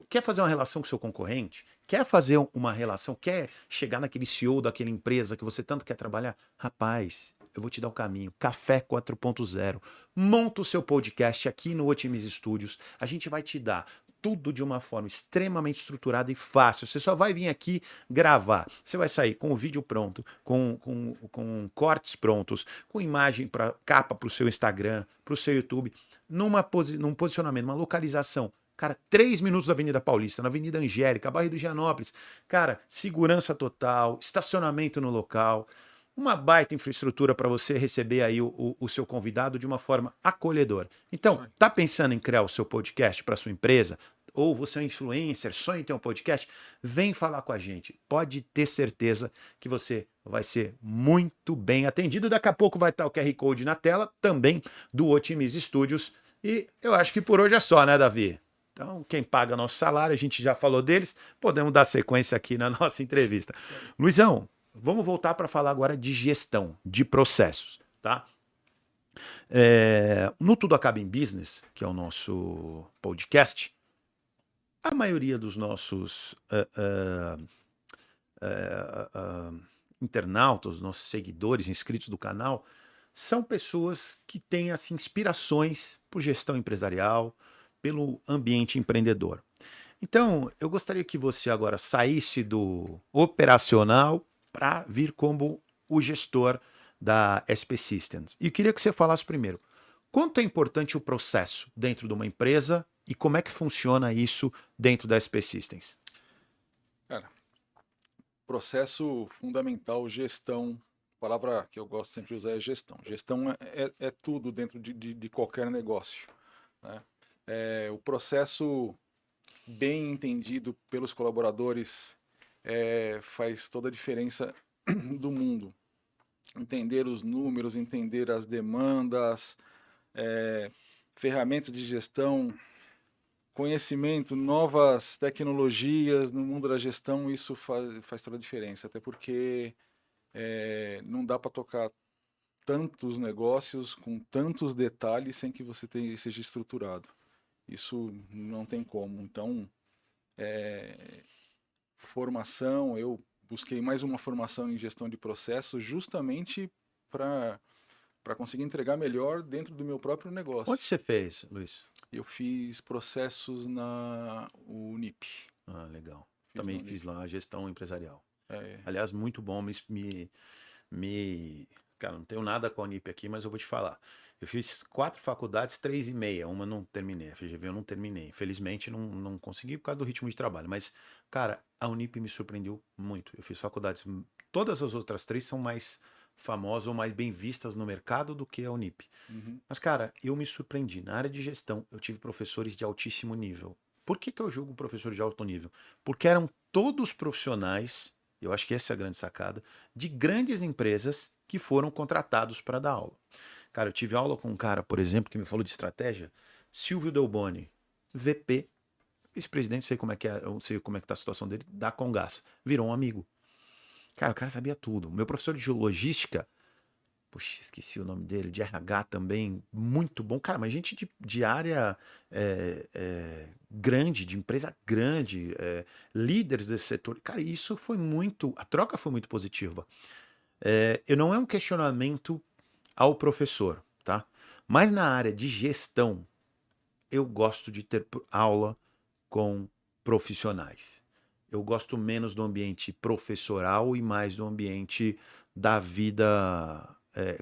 Quer fazer uma relação com seu concorrente? Quer fazer uma relação? Quer chegar naquele CEO daquela empresa que você tanto quer trabalhar? Rapaz, eu vou te dar o caminho. Café 4.0. Monta o seu podcast aqui no Otimize Studios. A gente vai te dar tudo de uma forma extremamente estruturada e fácil. Você só vai vir aqui gravar. Você vai sair com o vídeo pronto, com cortes prontos, com imagem para capa para o seu Instagram, para o seu YouTube, num posicionamento, uma localização. Cara, 3 minutos da Avenida Paulista, na Avenida Angélica, bairro do Higienópolis. Cara, segurança total, estacionamento no local, uma baita infraestrutura para você receber aí o seu convidado de uma forma acolhedora. Então, tá pensando em criar o seu podcast para sua empresa? Ou você é um influencer, sonha em ter um podcast? Vem falar com a gente. Pode ter certeza que você vai ser muito bem atendido. Daqui a pouco vai estar o QR Code na tela, também do Otimize Studios. E eu acho que por hoje é só, né, Davi? Então, quem paga nosso salário, a gente já falou deles, podemos dar sequência aqui na nossa entrevista. Luizão, vamos voltar para falar agora de gestão, de processos, tá? No Tudo Acaba em Business, que é o nosso podcast, a maioria dos nossos internautas, nossos seguidores, inscritos do canal, são pessoas que têm assim, inspirações por gestão empresarial, pelo ambiente empreendedor. Então, eu gostaria que você agora saísse do operacional para vir como o gestor da SP Systems. E eu queria que você falasse primeiro, quanto é importante o processo dentro de uma empresa e como é que funciona isso dentro da SP Systems? Cara, processo fundamental, gestão. A palavra que eu gosto sempre de usar é gestão. Gestão é tudo dentro de qualquer negócio, né? O processo bem entendido pelos colaboradores faz toda a diferença do mundo. Entender os números, entender as demandas, ferramentas de gestão, conhecimento, novas tecnologias no mundo da gestão, isso faz toda a diferença. Até porque não dá para tocar tantos negócios com tantos detalhes sem que você seja estruturado. Isso não tem como. Então, formação, eu busquei mais uma formação em gestão de processos justamente para conseguir entregar melhor dentro do meu próprio negócio. Onde você fez, Luiz? Eu fiz processos na Unip. Ah, legal. Também fiz lá a gestão empresarial. É, Aliás, muito bom. Cara, não tenho nada com a Unip aqui, mas eu vou te falar. Eu fiz 4 faculdades, 3,5. Uma não terminei. A FGV eu não terminei. Infelizmente, não consegui por causa do ritmo de trabalho. Mas, cara, a Unip me surpreendeu muito. Eu fiz faculdades. Todas as outras 3 são mais famosas ou mais bem vistas no mercado do que a Unip. uhum, Mas, cara, eu me surpreendi. Na área de gestão, eu tive professores de altíssimo nível. Por que eu julgo professor de alto nível? Porque eram todos profissionais, eu acho que essa é a grande sacada, de grandes empresas que foram contratados para dar aula. Cara, eu tive aula com um cara, por exemplo, que me falou de estratégia, Silvio Delboni, VP, vice-presidente, sei como é que é, eu sei como é que tá a situação dele, da Comgás. Virou um amigo. Cara, o cara sabia tudo. Meu professor de logística, puxa, esqueci o nome dele, de RH também, muito bom. Cara, mas gente de área grande, de empresa grande, líderes desse setor. Cara, isso foi muito. A troca foi muito positiva. Eu não é um questionamento ao professor, tá? Mas na área de gestão, eu gosto de ter aula com profissionais. Eu gosto menos do ambiente professoral e mais do ambiente da vida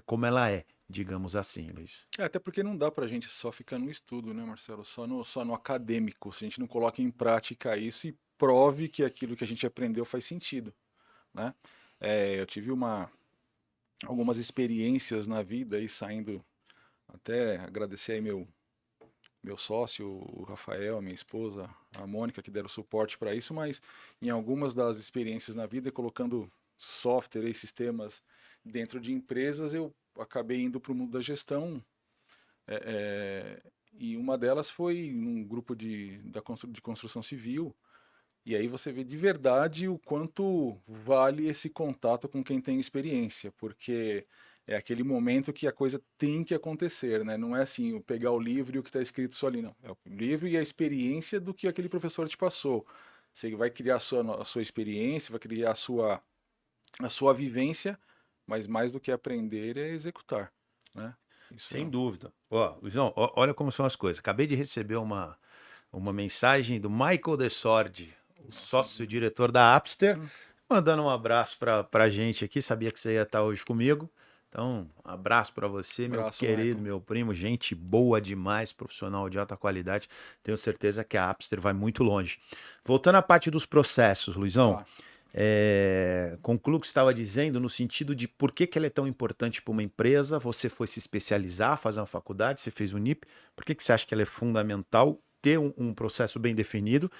como ela é, digamos assim, Luiz. até porque não dá para a gente só ficar no estudo, né, Marcelo? Só no acadêmico. Se a gente não coloca em prática isso e prove que aquilo que a gente aprendeu faz sentido, né? Eu tive algumas experiências na vida aí saindo Até agradecer aí meu sócio, o Rafael, minha esposa, a Mônica, que deram suporte para isso, mas em algumas das experiências na vida, colocando software e sistemas dentro de empresas, eu acabei indo para o mundo da gestão, e uma delas foi um grupo de construção civil, e aí você vê de verdade o quanto vale esse contato com quem tem experiência, porque é aquele momento que a coisa tem que acontecer, né? Não é assim, pegar o livro e o que está escrito só ali, não. É o livro e a experiência do que aquele professor te passou. Você vai criar a sua experiência, vai criar a sua vivência, mas mais do que aprender é executar, né? Isso Sem é. dúvida. Ó, Luizão, olha como são as coisas. Acabei de receber uma mensagem do Michael Desordi, o Nossa, sócio-diretor da Apster, hum, mandando um abraço para gente aqui. Sabia que você ia estar hoje comigo. Então, um abraço para você, meu abraço, querido, Michael. meu primo, gente boa demais, profissional de alta qualidade. Tenho certeza que a Apster vai muito longe. Voltando à parte dos processos, Luizão, Tá. concluo o que você estava dizendo no sentido de por que, que ela é tão importante para uma empresa. Você foi se especializar, fazer uma faculdade, você fez o NIP. Por que, que você acha que ela é fundamental ter um processo bem definido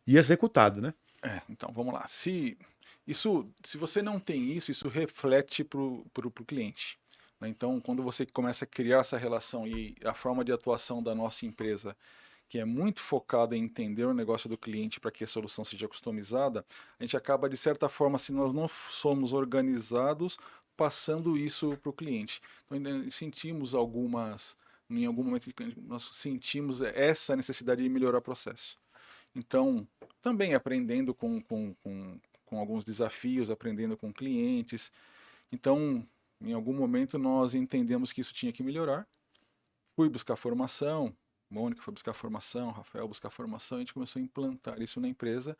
e executado, né? Então vamos lá. Se você não tem isso, isso reflete pro cliente, né? Então, quando você começa a criar essa relação e a forma de atuação da nossa empresa, que é muito focada em entender o negócio do cliente para que a solução seja customizada, a gente acaba, de certa forma, se nós não somos organizados, passando isso para o cliente. Então, ainda sentimos em algum momento, nós sentimos essa necessidade de melhorar o processo. Então, também aprendendo com alguns desafios, aprendendo com clientes. Então, em algum momento nós entendemos que isso tinha que melhorar. Fui buscar formação, Mônica foi buscar formação, Rafael buscar formação, a gente começou a implantar isso na empresa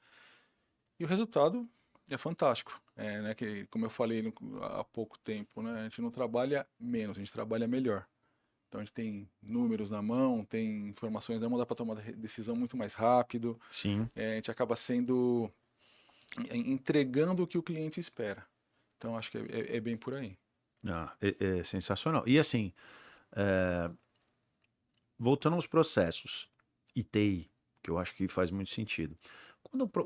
e o resultado é fantástico. Né, que, como eu falei há pouco tempo, né, a gente não trabalha menos, a gente trabalha melhor. Então a gente tem números na mão, tem informações na mão, dá para tomar decisão muito mais rápido. Sim. A gente acaba sendo entregando o que o cliente espera. Então acho que é bem por aí. Ah, é sensacional. E assim, voltando aos processos e TI, que eu acho que faz muito sentido.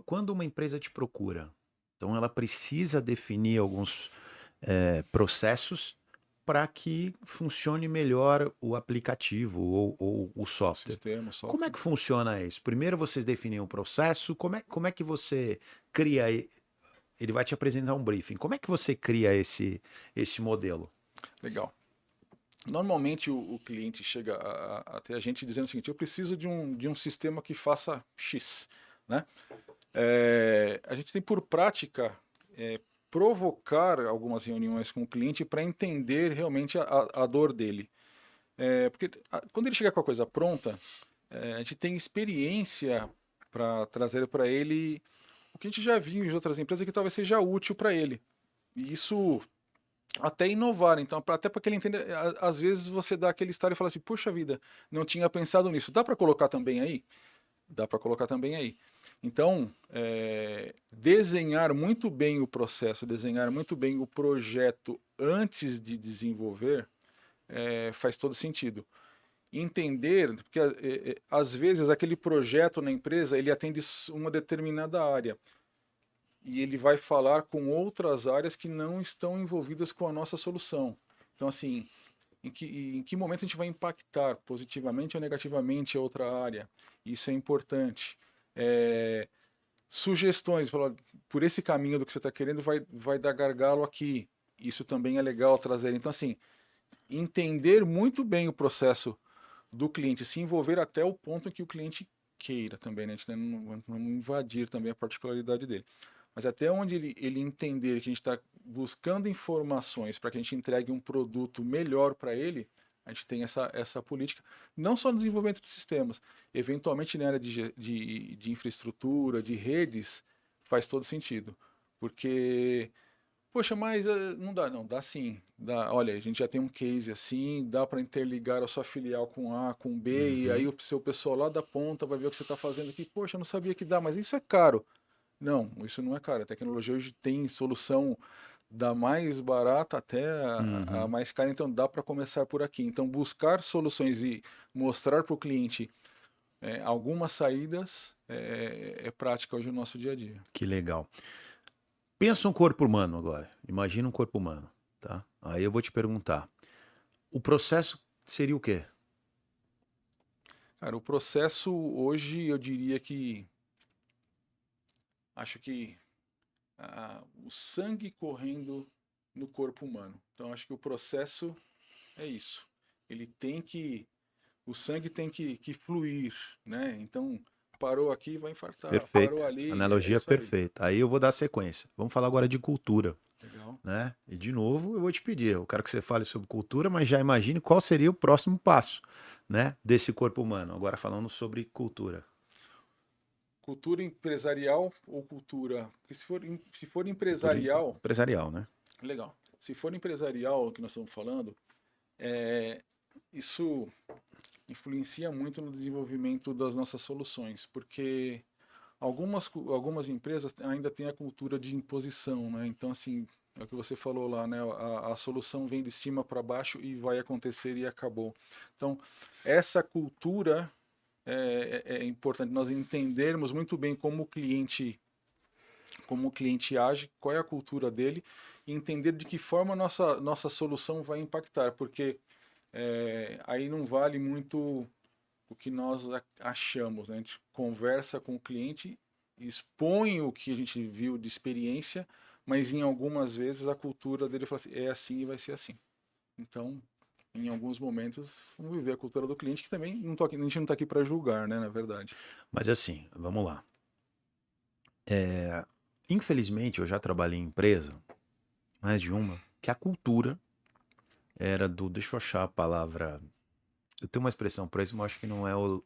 Quando uma empresa te procura, então ela precisa definir alguns processos para que funcione melhor o aplicativo ou o software. Sistema, Como é software. que funciona isso? Primeiro vocês definem o processo, como é que você cria? Ele vai te apresentar um briefing. Como é que você cria esse modelo? Legal. Normalmente o cliente chega até a gente dizendo o seguinte: eu preciso de um sistema que faça X, né? A gente tem por prática provocar algumas reuniões com o cliente para entender realmente a dor dele. Porque quando ele chega com a coisa pronta, a gente tem experiência para trazer para ele o que a gente já viu em outras empresas que talvez seja útil para ele. E isso até inovar, então, até para que ele entenda, às vezes você dá aquele estalo e fala assim, puxa vida, não tinha pensado nisso. Dá para colocar também aí? Dá para colocar também aí. Então, desenhar muito bem o processo, desenhar muito bem o projeto antes de desenvolver, faz todo sentido. Entender, porque às vezes aquele projeto na empresa ele atende uma determinada área e ele vai falar com outras áreas que não estão envolvidas com a nossa solução. Então, assim, em que momento a gente vai impactar positivamente ou negativamente a outra área? Isso é importante. É, sugestões, por esse caminho do que você está querendo, vai dar gargalo aqui. Isso também é legal trazer. Então, assim, entender muito bem o processo do cliente, se envolver até o ponto em que o cliente queira também, né? A gente não invadir também a particularidade dele. Mas até onde ele entender que a gente está buscando informações para que a gente entregue um produto melhor para ele, a gente tem essa política, não só no desenvolvimento de sistemas, eventualmente na área de infraestrutura, de redes, faz todo sentido. Porque poxa, mas não dá, não, dá sim. Dá, olha, a gente já tem um case assim, dá para interligar a sua filial com A, com B, e aí Uhum. o seu pessoal lá da ponta vai ver o que você está fazendo aqui. Poxa, eu não sabia que dá, mas isso é caro. Não, isso não é caro. A tecnologia hoje tem solução da mais barata até a Uhum. mais cara, então dá para começar por aqui. Então, buscar soluções e mostrar para o cliente algumas saídas é prática hoje no nosso dia a dia. Que legal. Pensa um corpo humano agora. Imagina um corpo humano, tá? Aí eu vou te perguntar. O processo seria o quê? Cara, o processo hoje eu diria que acho que o sangue correndo no corpo humano. Então, acho que o processo é isso. Ele tem que, o sangue tem que fluir, né? Então, parou aqui, vai infartar, Perfeito. parou ali, é Analogia isso aí. perfeita. Aí eu vou dar sequência. Vamos falar agora de cultura, Legal. né? E de novo, eu vou te pedir, eu quero que você fale sobre cultura, mas já imagine qual seria o próximo passo, né, desse corpo humano. Agora falando sobre cultura. Cultura empresarial ou cultura? Porque se for Cultura empresarial, empresarial, né? legal. Se for empresarial, o que nós estamos falando, é, isso influencia muito no desenvolvimento das nossas soluções, porque algumas empresas ainda têm a cultura de imposição, né? Então, assim, é o que você falou lá, né? A solução vem de cima para baixo e vai acontecer e acabou. Então, essa cultura é importante nós entendermos muito bem como o cliente age, qual é a cultura dele e entender de que forma a nossa solução vai impactar, porque aí não vale muito o que nós achamos, né? A gente conversa com o cliente, expõe o que a gente viu de experiência, mas em algumas vezes a cultura dele fala assim, é assim e vai ser assim. Então, em alguns momentos, vamos viver a cultura do cliente, que também não tô aqui, a gente não está aqui para julgar, né, na verdade. Mas assim, vamos lá. Infelizmente, eu já trabalhei em empresa, mais de uma, que a cultura era do. Deixa eu achar a palavra. Eu tenho uma expressão para isso, mas acho que não é o.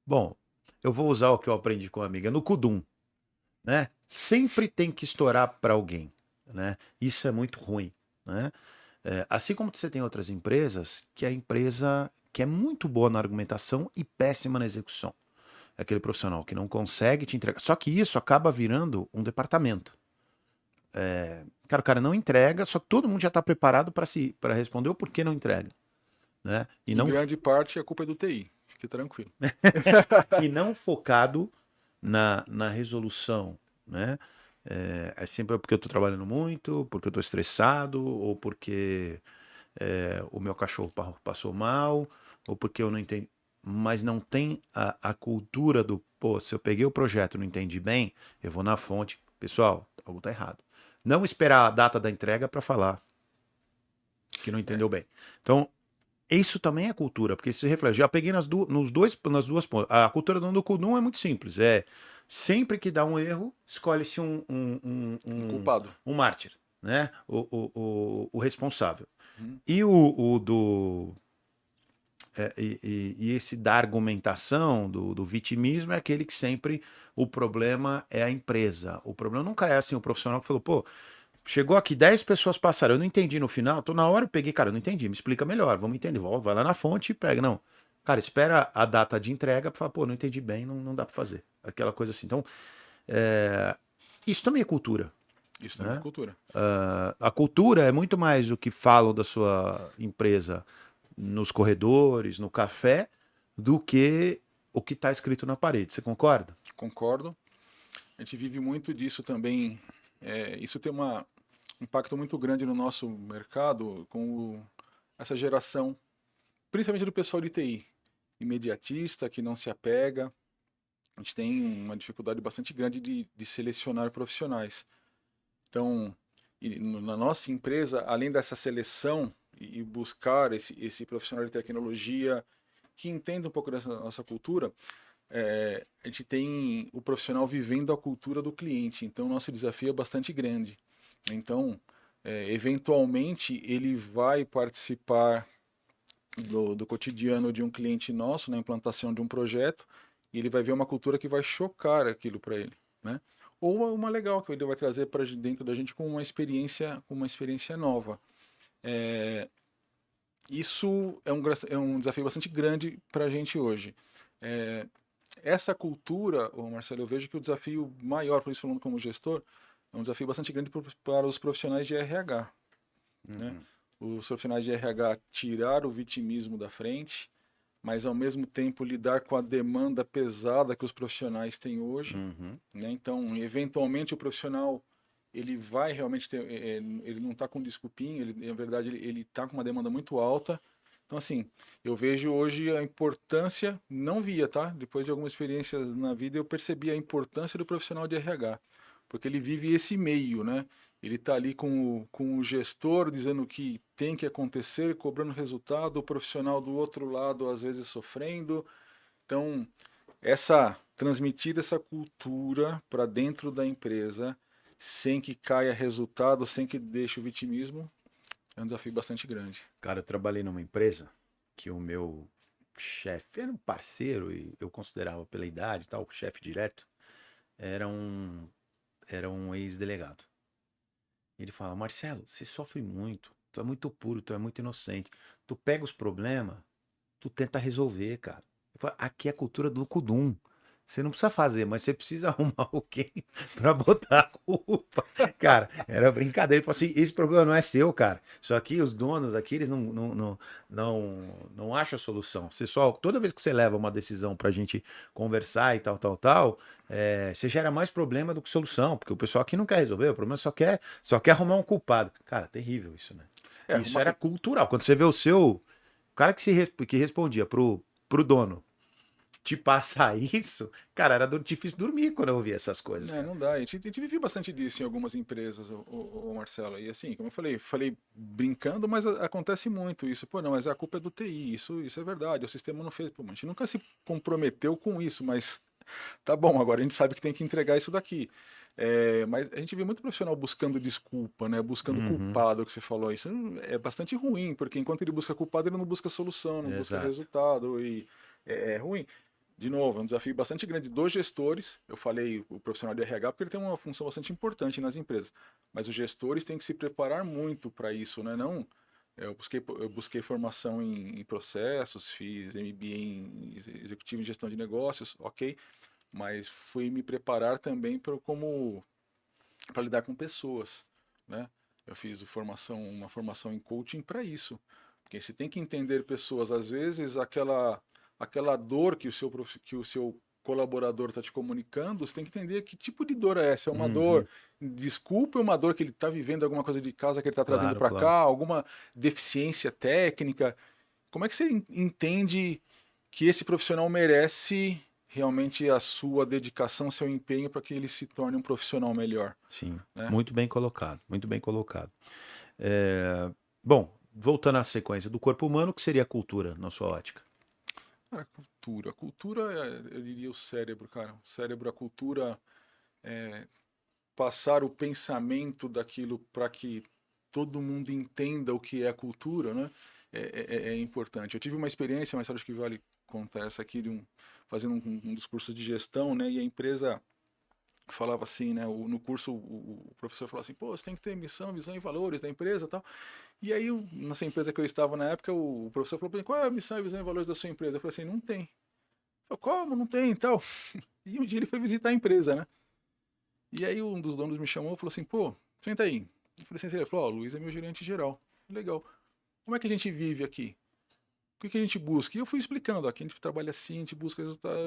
Bom, eu vou usar o que eu aprendi com a amiga no Kudum, né? Sempre tem que estourar para alguém, né? Isso é muito ruim, né? Assim como você tem outras empresas, que a empresa que é muito boa na argumentação e péssima na execução. É aquele profissional que não consegue te entregar. Só que isso acaba virando um departamento. Cara, o cara não entrega, só que todo mundo já está preparado para responder o porquê não entrega, né? Em grande parte, a culpa é do TI. Fique tranquilo. E não focado na resolução, né? É sempre porque eu estou trabalhando muito, porque eu estou estressado, ou porque o meu cachorro passou mal, ou porque eu não entendi. Mas não tem a cultura do, pô, se eu peguei o projeto e não entendi bem, eu vou na fonte. Pessoal, algo está errado. Não esperar a data da entrega para falar que não É, entendeu bem. Então, isso também é cultura, porque isso se reflete. Já peguei nas duas pontas. A cultura do Kudum é muito simples. É sempre que dá um erro, escolhe-se um culpado. um mártir, né? O responsável. Uhum. E o do. E esse da argumentação, do vitimismo, é aquele que sempre o problema é a empresa. O problema nunca é assim o profissional que falou, pô, chegou aqui 10 pessoas passaram, eu não entendi no final, tô na hora eu peguei, cara, eu não entendi, me explica melhor, vamos entender, vai lá na fonte e pega. Não, cara, espera a data de entrega pra falar, pô, não entendi bem, não dá pra fazer. Aquela coisa assim. Então, isso também é cultura, Isso também é né? cultura. A cultura é muito mais o que falam da sua empresa nos corredores, no café, do que o que está escrito na parede. Você concorda? Concordo. A gente vive muito disso também. Isso tem um impacto muito grande no nosso mercado com essa geração, principalmente do pessoal de TI, imediatista, que não se apega. A gente tem uma dificuldade bastante grande de selecionar profissionais. Então, na nossa empresa, além dessa seleção e buscar esse profissional de tecnologia que entenda um pouco dessa nossa cultura, a gente tem o profissional vivendo a cultura do cliente. Então, nosso desafio é bastante grande. Então, eventualmente, ele vai participar do cotidiano de um cliente nosso, na implantação de um projeto, e ele vai ver uma cultura que vai chocar aquilo para ele, né? Ou uma legal que ele vai trazer para dentro da gente com uma experiência nova. Isso é um desafio bastante grande para a gente hoje. É, essa cultura, Marcelo, eu vejo que o desafio maior, por isso falando como gestor, é um desafio bastante grande para os profissionais de RH, né? Uhum. Os profissionais de RH tirar o vitimismo da frente, mas ao mesmo tempo lidar com a demanda pesada que os profissionais têm hoje, Uhum. né? Então, eventualmente o profissional ele vai realmente ter, ele não está com desculpinha, ele, na verdade ele está com uma demanda muito alta. Então, assim, eu vejo hoje a importância, não via, tá? Depois de algumas experiências na vida, eu percebi a importância do profissional de RH, porque ele vive esse meio, né? Ele está ali com o gestor dizendo o que tem que acontecer, cobrando resultado, o profissional do outro lado às vezes sofrendo. Então, transmitir essa cultura para dentro da empresa, sem que caia resultado, sem que deixe o vitimismo, é um desafio bastante grande. Cara, eu trabalhei numa empresa que o meu chefe era um parceiro e eu considerava pela idade e tal, o chefe direto, era um, era um ex-delegado. Ele fala, Marcelo, você sofre muito, tu é muito puro, tu é muito inocente. Tu pega os problemas, tu tenta resolver, cara. Eu falo, aqui é a cultura do Kudum. Você não precisa fazer, mas você precisa arrumar alguém pra botar a culpa. Cara, era brincadeira. Ele falou assim: esse problema não é seu, cara. Só que os donos aqui, eles não acham a solução. Você só, toda vez que você leva uma decisão pra gente conversar e tal, você gera mais problema do que solução, porque o pessoal aqui não quer resolver, o problema só quer arrumar um culpado. Cara, terrível isso, né? É, Isso era cultural. Quando você vê o cara que respondia pro dono te passar isso, cara, era difícil dormir quando eu ouvia essas coisas, né, cara. não dá. A gente vive bastante disso em algumas empresas, o Marcelo. E assim, como eu falei brincando, mas acontece muito isso. Pô, não, mas a culpa é do TI. Isso é verdade. O sistema não fez. Pô, a gente nunca se comprometeu com isso, mas tá bom, agora a gente sabe que tem que entregar isso daqui. É, mas a gente vê muito profissional buscando desculpa, né? Buscando Uhum, culpado, que você falou. Isso é bastante ruim, porque enquanto ele busca culpado, ele não busca solução, não busca exato. resultado, e é ruim. De novo, é um desafio bastante grande dos gestores. Eu falei o profissional de RH porque ele tem uma função bastante importante nas empresas, mas os gestores têm que se preparar muito para isso, né? Não, eu busquei formação em processos, fiz MBA em executivo em gestão de negócios, ok, mas fui me preparar também para lidar com pessoas, né? Eu fiz uma formação em coaching para isso, porque você tem que entender pessoas. Às vezes aquela dor que o seu colaborador está te comunicando, você tem que entender que tipo de dor é essa. É uma dor, Uhum, desculpa, é uma dor que ele está vivendo alguma coisa de casa que ele está trazendo claro, para claro. cá, alguma deficiência técnica. Como é que você entende que esse profissional merece realmente a sua dedicação, seu empenho para que ele se torne um profissional melhor, Sim, né? muito bem colocado, muito bem colocado. É, bom, voltando à sequência do corpo humano, o que seria a cultura, na sua ótica? Cara, cultura. Cultura, eu diria o cérebro, cara. O cérebro, a cultura, passar o pensamento daquilo para que todo mundo entenda o que é a cultura, né? É importante. Eu tive uma experiência, mas acho que vale contar essa aqui, fazendo um dos cursos de gestão, né? E a empresa falava assim, né? No curso o professor falou assim, pô, você tem que ter missão, visão e valores da empresa e tal. E aí, nessa empresa que eu estava na época, o professor falou pra mim, qual é a missão, visão e valores da sua empresa? Eu falei assim, não tem. Ele falou, como? Não tem e tal. E um dia ele foi visitar a empresa, né? E aí um dos donos me chamou e falou assim, pô, senta aí. Eu falei assim, ele falou, ó, o Luiz é meu gerente geral. Legal. Como é que a gente vive aqui? O que a gente busca? E eu fui explicando, ó, aqui a gente trabalha assim, a gente busca resultado.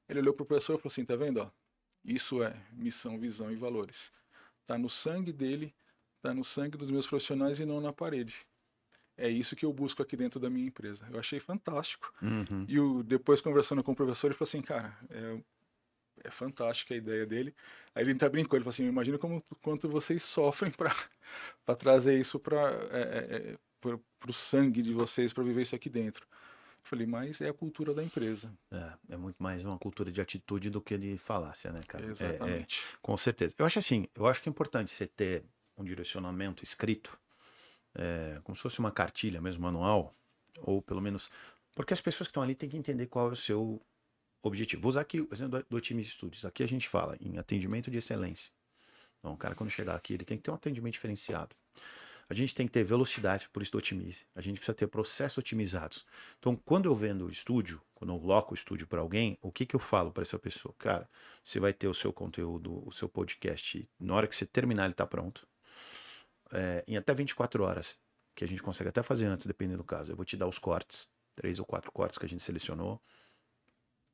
Ele olhou pro professor e falou assim, tá vendo, ó? Isso é missão, visão e valores. Tá no sangue dele, tá no sangue dos meus profissionais e não na parede. É isso que eu busco aqui dentro da minha empresa. Eu achei fantástico. Uhum. E depois conversando com o professor, ele falou assim, cara, é fantástica a ideia dele. Aí ele até brincou, ele falou assim, imagina quanto vocês sofrem para trazer isso pro sangue de vocês, para viver isso aqui dentro. Eu falei, mas é a cultura da empresa. É muito mais uma cultura de atitude do que de falácia, né, cara? Exatamente. Com certeza. Eu acho assim, eu acho que é importante você ter um direcionamento escrito, como se fosse uma cartilha mesmo, manual, ou pelo menos. Porque as pessoas que estão ali têm que entender qual é o seu objetivo. Vou usar aqui o exemplo do Otimis Studios. Aqui a gente fala em atendimento de excelência. Então, o cara, quando chegar aqui, ele tem que ter um atendimento diferenciado. A gente tem que ter velocidade, por isso do Otimize. A gente precisa ter processos otimizados. Então, quando eu vendo o estúdio, quando eu loco o estúdio para alguém, o que eu falo para essa pessoa? Cara, você vai ter o seu conteúdo, o seu podcast, na hora que você terminar, ele está pronto. Em até 24 horas, que a gente consegue até fazer antes, dependendo do caso. Eu vou te dar os cortes, 3 ou 4 cortes que a gente selecionou.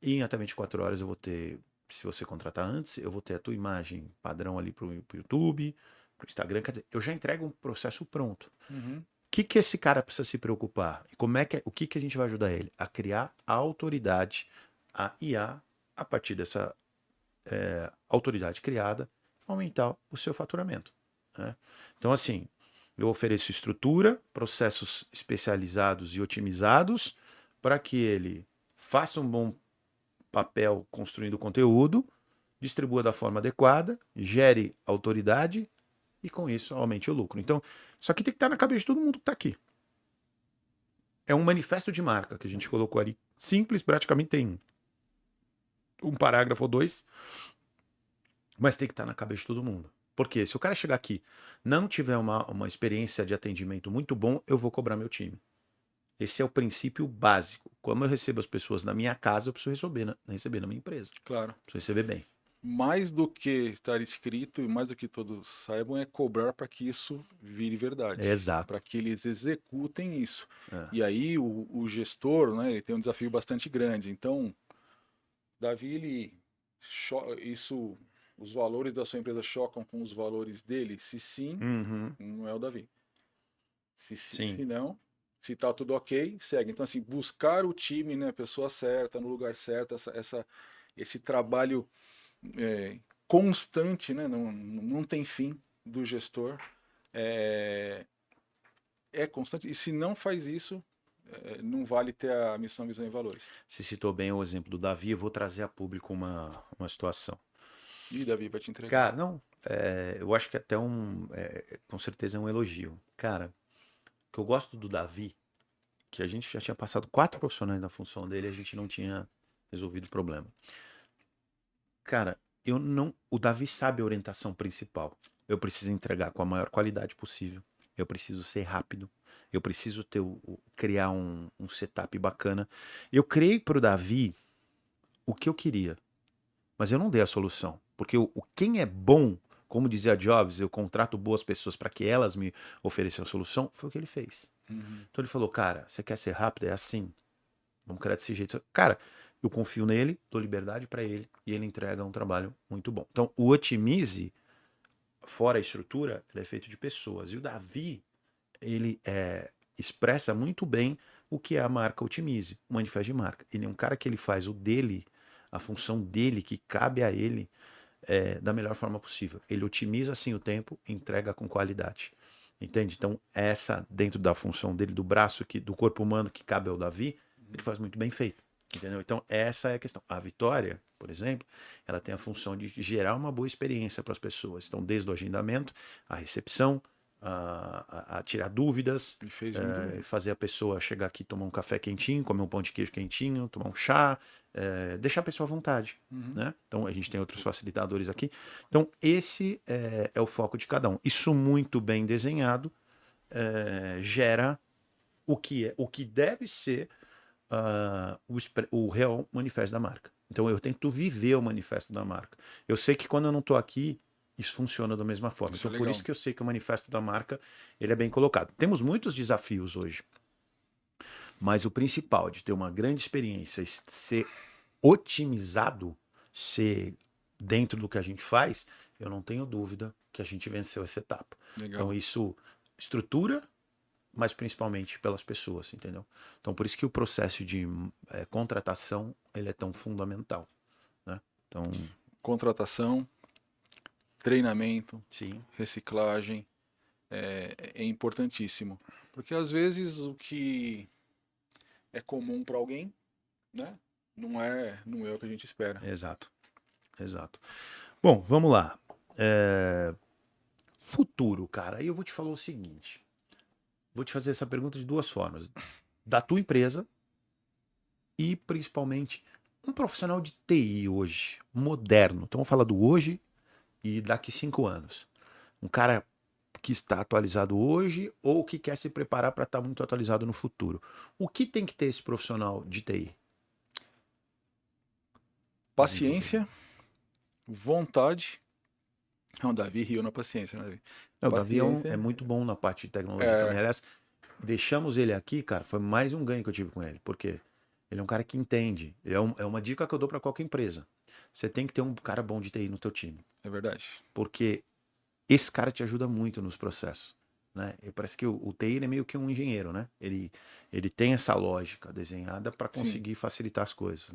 E em até 24 horas eu vou ter, se você contratar antes, eu vou ter a tua imagem padrão ali pro YouTube, pro Instagram. Quer dizer, eu já entrego um processo pronto. Uhum. O que esse cara precisa se preocupar? E como é que, o que a gente vai ajudar ele? A criar a autoridade, a IA, a partir dessa autoridade criada, aumentar o seu faturamento. Né? Então, assim, eu ofereço estrutura, processos especializados e otimizados para que ele faça um bom papel construindo conteúdo, distribua da forma adequada, gere autoridade e com isso aumente o lucro. Então, isso aqui tem que estar na cabeça de todo mundo que está aqui. É um manifesto de marca que a gente colocou ali. Simples, praticamente tem um parágrafo ou dois, mas tem que estar na cabeça de todo mundo. Porque se o cara chegar aqui não tiver uma experiência de atendimento muito bom, eu vou cobrar meu time. Esse é o princípio básico. Como eu recebo as pessoas na minha casa, eu preciso receber na minha empresa. Claro. Preciso receber bem. Mais do que estar escrito e mais do que todos saibam é cobrar para que isso vire verdade. Exato. Para que eles executem isso. É. E aí o gestor, né, ele tem um desafio bastante grande. Então, Davi, os valores da sua empresa chocam com os valores dele? Se sim, não é o Davi. Se não, se está tudo ok, segue. Então, assim, buscar o time, né, a pessoa certa, no lugar certo, esse trabalho constante, né, não tem fim do gestor, é constante. E se não faz isso, não vale ter a missão, visão e valores. Você citou bem o exemplo do Davi, eu vou trazer a público uma situação. E Davi vai te entregar. Cara, não, eu acho que até com certeza é um elogio. Cara, o que eu gosto do Davi, que a gente já tinha passado 4 profissionais na função dele e a gente não tinha resolvido o problema. Cara, o Davi sabe a orientação principal. Eu preciso entregar com a maior qualidade possível. Eu preciso ser rápido. Eu preciso criar um setup bacana. Eu criei para o Davi o que eu queria, mas eu não dei a solução. Porque quem é bom, como dizia Jobs, eu contrato boas pessoas para que elas me ofereçam a solução, foi o que ele fez. Então ele falou, cara, você quer ser rápido? É assim. Vamos criar desse jeito. Cara, eu confio nele, dou liberdade para ele e ele entrega um trabalho muito bom. Então, o Otimize, fora a estrutura, ele é feito de pessoas. E o Davi, ele expressa muito bem o que é a marca Otimize, o manifesto de marca. Ele é um cara que ele faz o dele, a função dele, que cabe a ele, da melhor forma possível. Ele otimiza, assim, o tempo, entrega com qualidade. Entende? Então, dentro da função dele, do braço, do corpo humano que cabe ao Davi, ele faz muito bem feito. Entendeu? Então, essa é a questão. A Vitória, por exemplo, ela tem a função de gerar uma boa experiência para as pessoas. Então, desde o agendamento, a recepção, a tirar dúvidas, fazer a pessoa chegar aqui, tomar um café quentinho, comer um pão de queijo quentinho, tomar um chá, deixar a pessoa à vontade. Né? Então, a gente tem outros facilitadores aqui. Então, esse é o foco de cada um. Isso muito bem desenhado gera o que deve ser o real manifesto da marca. Então eu tento viver o manifesto da marca. Eu sei que quando eu não estou aqui, isso funciona da mesma forma. Isso então por isso que eu sei que o manifesto da marca ele é bem colocado. Temos muitos desafios hoje, mas o principal de ter uma grande experiência, ser otimizado, ser dentro do que a gente faz, eu não tenho dúvida que a gente venceu essa etapa. Legal. Então isso estrutura, mas principalmente pelas pessoas, entendeu? Então, por isso que o processo de contratação ele é tão fundamental, né? Então, contratação, treinamento, sim, reciclagem é importantíssimo, porque às vezes o que é comum para alguém, né, não é o que a gente espera. Exato. Bom, vamos lá. Futuro, cara. Aí eu vou te falar o seguinte. Vou te fazer essa pergunta de duas formas. Da tua empresa e, principalmente, um profissional de TI hoje, moderno. Então, vamos falar do hoje e daqui 5 anos. Um cara que está atualizado hoje ou que quer se preparar para estar muito atualizado no futuro. O que tem que ter esse profissional de TI? Paciência, vontade. Não, Davi riu na paciência, né, Davi? O Davi Paciência. é muito bom na parte de tecnologia também. É, Aliás, deixamos ele aqui, cara, foi mais um ganho que eu tive com ele. Porque ele é um cara que entende. É uma dica que eu dou para qualquer empresa. Você tem que ter um cara bom de TI no teu time. é verdade. Porque esse cara te ajuda muito nos processos. Né? E parece que o TI ele é meio que um engenheiro, né? Ele tem essa lógica desenhada para Sim. conseguir facilitar as coisas.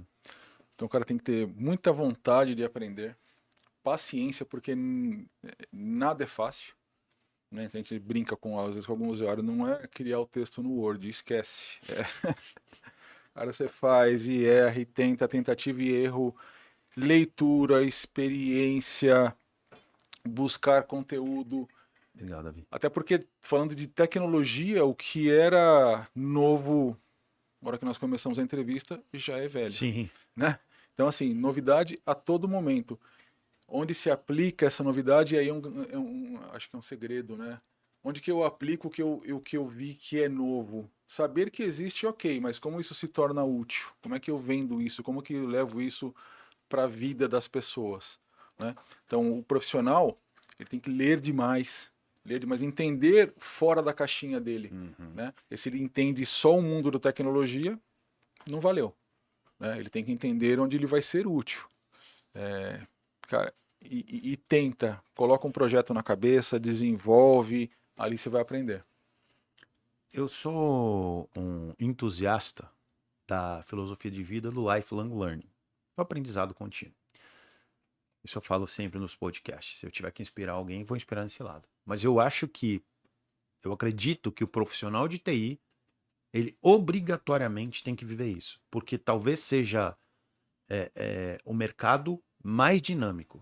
Então o cara tem que ter muita vontade de aprender, paciência, porque nada é fácil. Né? Então a gente brinca às vezes com alguns usuários, não é criar o texto no Word, esquece. Cara, você faz e erra, e tenta, tentativa e erro, leitura, experiência, buscar conteúdo. Obrigado, Davi. Até porque, falando de tecnologia, o que era novo, na hora que nós começamos a entrevista, já é velho. Sim. Né? Então, assim, novidade a todo momento. Onde se aplica essa novidade, aí acho que é um segredo, né? Onde que eu aplico o que eu vi que é novo? Saber que existe, ok, mas como isso se torna útil? Como é que eu vendo isso? Como que eu levo isso para a vida das pessoas? Né? Então, o profissional, ele tem que ler demais, entender fora da caixinha dele. Né? E se ele entende só o mundo da tecnologia, não valeu. Né? Ele tem que entender onde ele vai ser útil. Cara, e tenta, coloca um projeto na cabeça, desenvolve, ali você vai aprender. Eu sou um entusiasta da filosofia de vida do lifelong learning, o aprendizado contínuo. Isso eu falo sempre nos podcasts. Se eu tiver que inspirar alguém, vou inspirar nesse lado. Mas eu acredito que o profissional de TI, ele obrigatoriamente tem que viver isso. Porque talvez seja o mercado mais dinâmico.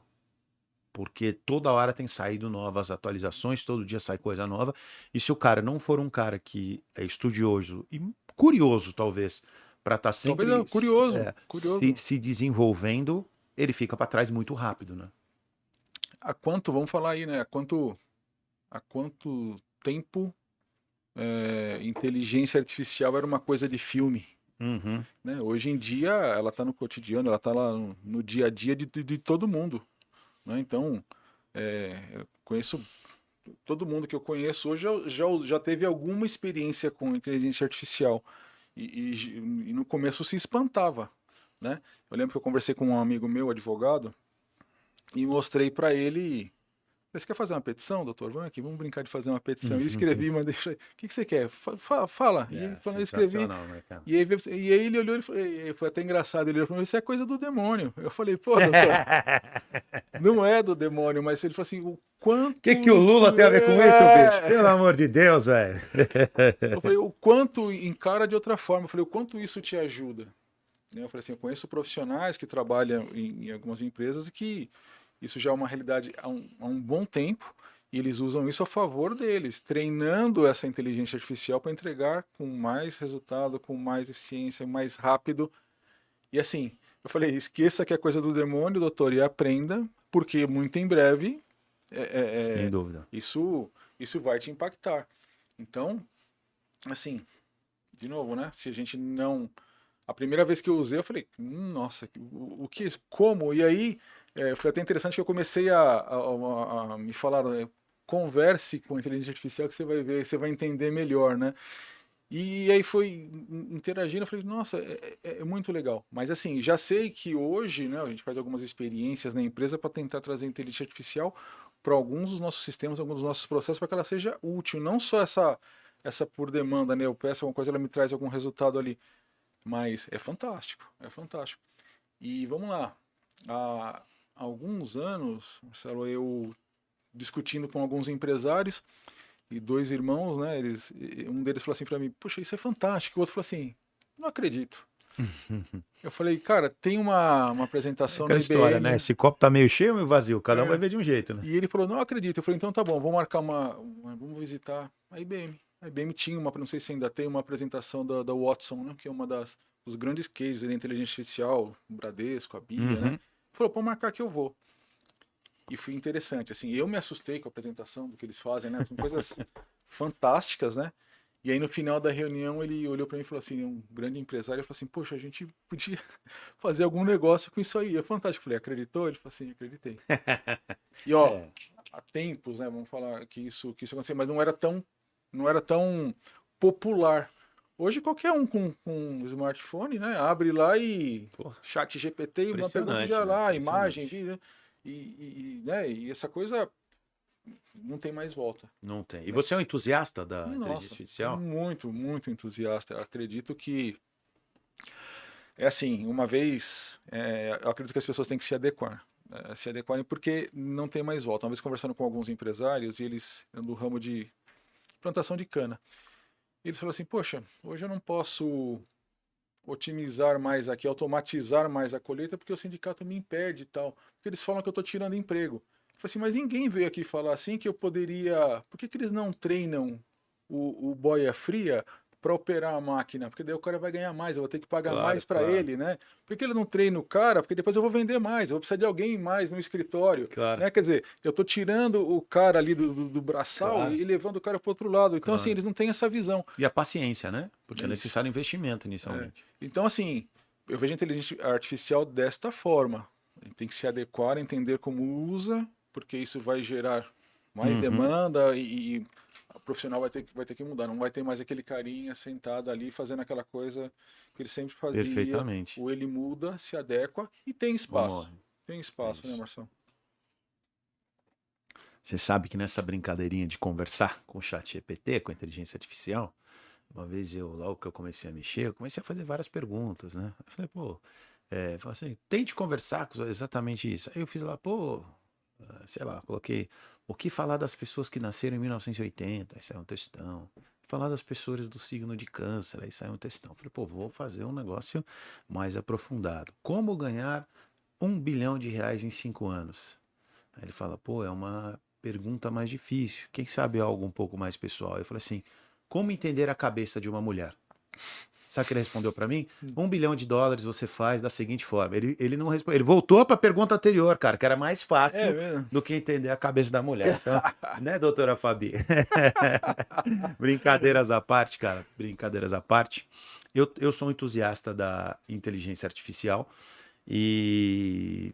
Porque toda hora tem saído novas atualizações, todo dia sai coisa nova. E se o cara não for um cara que é estudioso e curioso, talvez, para estar Talvez sempre curioso. se desenvolvendo, ele fica para trás muito rápido, né? Vamos falar aí, né? Há quanto tempo inteligência artificial era uma coisa de filme? Uhum. Né? Hoje em dia, ela está no cotidiano, ela está lá no dia a dia de todo mundo. Né? Então, eu conheço todo mundo que eu conheço hoje já teve alguma experiência com inteligência artificial. E no começo se espantava. Né? Eu lembro que eu conversei com um amigo meu, advogado, e mostrei para ele. Você quer fazer uma petição, doutor? Vamos aqui, vamos brincar de fazer uma petição. E escrevi, mandei. O que você quer? Fala. E ele falou, eu escrevi. Né, cara? E aí ele olhou e foi até engraçado. Ele olhou e falou: isso é coisa do demônio. Eu falei: pô, doutor, não é do demônio, mas ele falou assim: o quanto. O que o Lula tem a ver com isso, bicho? Pelo amor de Deus, velho. Eu falei: o quanto encara de outra forma. Eu falei: o quanto isso te ajuda. Eu falei assim: eu conheço profissionais que trabalham em algumas empresas e que isso já é uma realidade há um bom tempo. E eles usam isso a favor deles, treinando essa inteligência artificial para entregar com mais resultado, com mais eficiência, mais rápido. E assim, eu falei, esqueça que é coisa do demônio, doutor, e aprenda, porque muito em breve Sem dúvida. isso vai te impactar. Então, assim, de novo, né? Se a gente não... A primeira vez que eu usei, eu falei, nossa, o que é isso? Como? E aí, foi até interessante que eu comecei a me falar, converse com a inteligência artificial que você vai ver, você vai entender melhor, né? E aí foi interagindo, eu falei, nossa, é muito legal. Mas assim, já sei que hoje, né, a gente faz algumas experiências na empresa para tentar trazer inteligência artificial para alguns dos nossos sistemas, alguns dos nossos processos, para que ela seja útil, não só essa por demanda, né? Eu peço alguma coisa, ela me traz algum resultado ali. Mas é fantástico, é fantástico. E vamos lá, há alguns anos, Marcelo, eu discutindo com alguns empresários e dois irmãos, né? Um deles falou assim para mim: "Poxa, isso é fantástico". O outro falou assim: "Não acredito". Eu falei: "Cara, tem uma É apresentação na aquela história, né? IBM". Esse copo tá meio cheio ou meio vazio? Cada um vai É, ver de um jeito, né? e ele falou: "Não acredito". Eu falei: "Então tá bom, vamos marcar vamos visitar a IBM". A IBM tinha não sei se ainda tem, uma apresentação da Watson, né? Que é uma dos grandes cases da inteligência artificial, o Bradesco, a BIA, né? Uhum. Ele falou: "Pode marcar que eu vou". E foi interessante, assim, eu me assustei com a apresentação do que eles fazem, né? São coisas fantásticas, né? E aí no final da reunião ele olhou para mim e falou assim, um grande empresário, ele falou assim, poxa, a gente podia fazer algum negócio com isso aí. É fantástico. Eu falei, acreditou? Ele falou assim, acreditei. E ó, É, há tempos, né? Vamos falar que isso acontecia, mas não era tão popular. Hoje qualquer um com um smartphone, né? Abre lá e pô, chat GPT e uma pergunta impressionante, já né? lá, imagem, Impressionante. vídeo, né? Né? E essa coisa não tem mais volta, Não tem. E né? você é um entusiasta da inteligência Nossa, artificial? muito entusiasta. Eu acredito que é assim, uma vez, eu acredito que as pessoas têm que se adequar, né, se adequarem porque não tem mais volta. Uma vez conversando com alguns empresários, e eles do ramo de plantação de cana, eles falaram assim, poxa, hoje eu não posso otimizar mais aqui, automatizar mais a colheita, porque o sindicato me impede e tal. Porque eles falam que eu estou tirando emprego. Eu falei assim, mas ninguém veio aqui falar assim que eu poderia. Por que, que eles não treinam o boia fria para operar a máquina? Porque daí o cara vai ganhar mais, eu vou ter que pagar Claro, mais para claro, ele, né? Por que ele não treina o cara? Porque depois eu vou vender mais, eu vou precisar de alguém mais no escritório. claro, Né? Quer dizer, eu estou tirando o cara ali do braçal claro, e levando o cara para outro lado. Então, assim, claro. eles não têm essa visão. E a paciência, né? Porque É é isso. necessário investimento É. inicialmente. Então, assim, eu vejo a inteligência artificial desta forma. A gente tem que se adequar, entender como usa, porque isso vai gerar mais Uhum, demanda e o profissional vai ter que mudar. Não vai ter mais aquele carinha sentado ali fazendo aquela coisa que ele sempre fazia. perfeitamente. Ou ele muda, se adequa e tem Ou espaço. morre. Tem É espaço, né, isso. Marção? Você sabe que nessa brincadeirinha de conversar com o chat GPT, com a inteligência artificial, uma vez logo que eu comecei a mexer, eu comecei a fazer várias perguntas, né? Eu falei, pô, falei assim, tente conversar com exatamente isso. Aí eu fiz lá, pô, sei lá, coloquei o que falar das pessoas que nasceram em 1980, aí saiu um textão. Falar das pessoas do signo de câncer, aí saiu um textão. Falei, pô, vou fazer um negócio mais aprofundado. Como ganhar R$ 1 bilhão em 5 anos? Aí ele fala, pô, é uma pergunta mais difícil. Quem sabe algo um pouco mais pessoal? Eu falei assim, como entender a cabeça de uma mulher? Sabe o que ele respondeu para mim? US$ 1 bilhão você faz da seguinte forma. Ele não respondeu. Ele voltou para a pergunta anterior, cara, que era mais É fácil mesmo? do que entender a cabeça da mulher. Então, né, doutora Fabi? Brincadeiras à parte, cara. Brincadeiras à parte. Eu sou um entusiasta da inteligência artificial e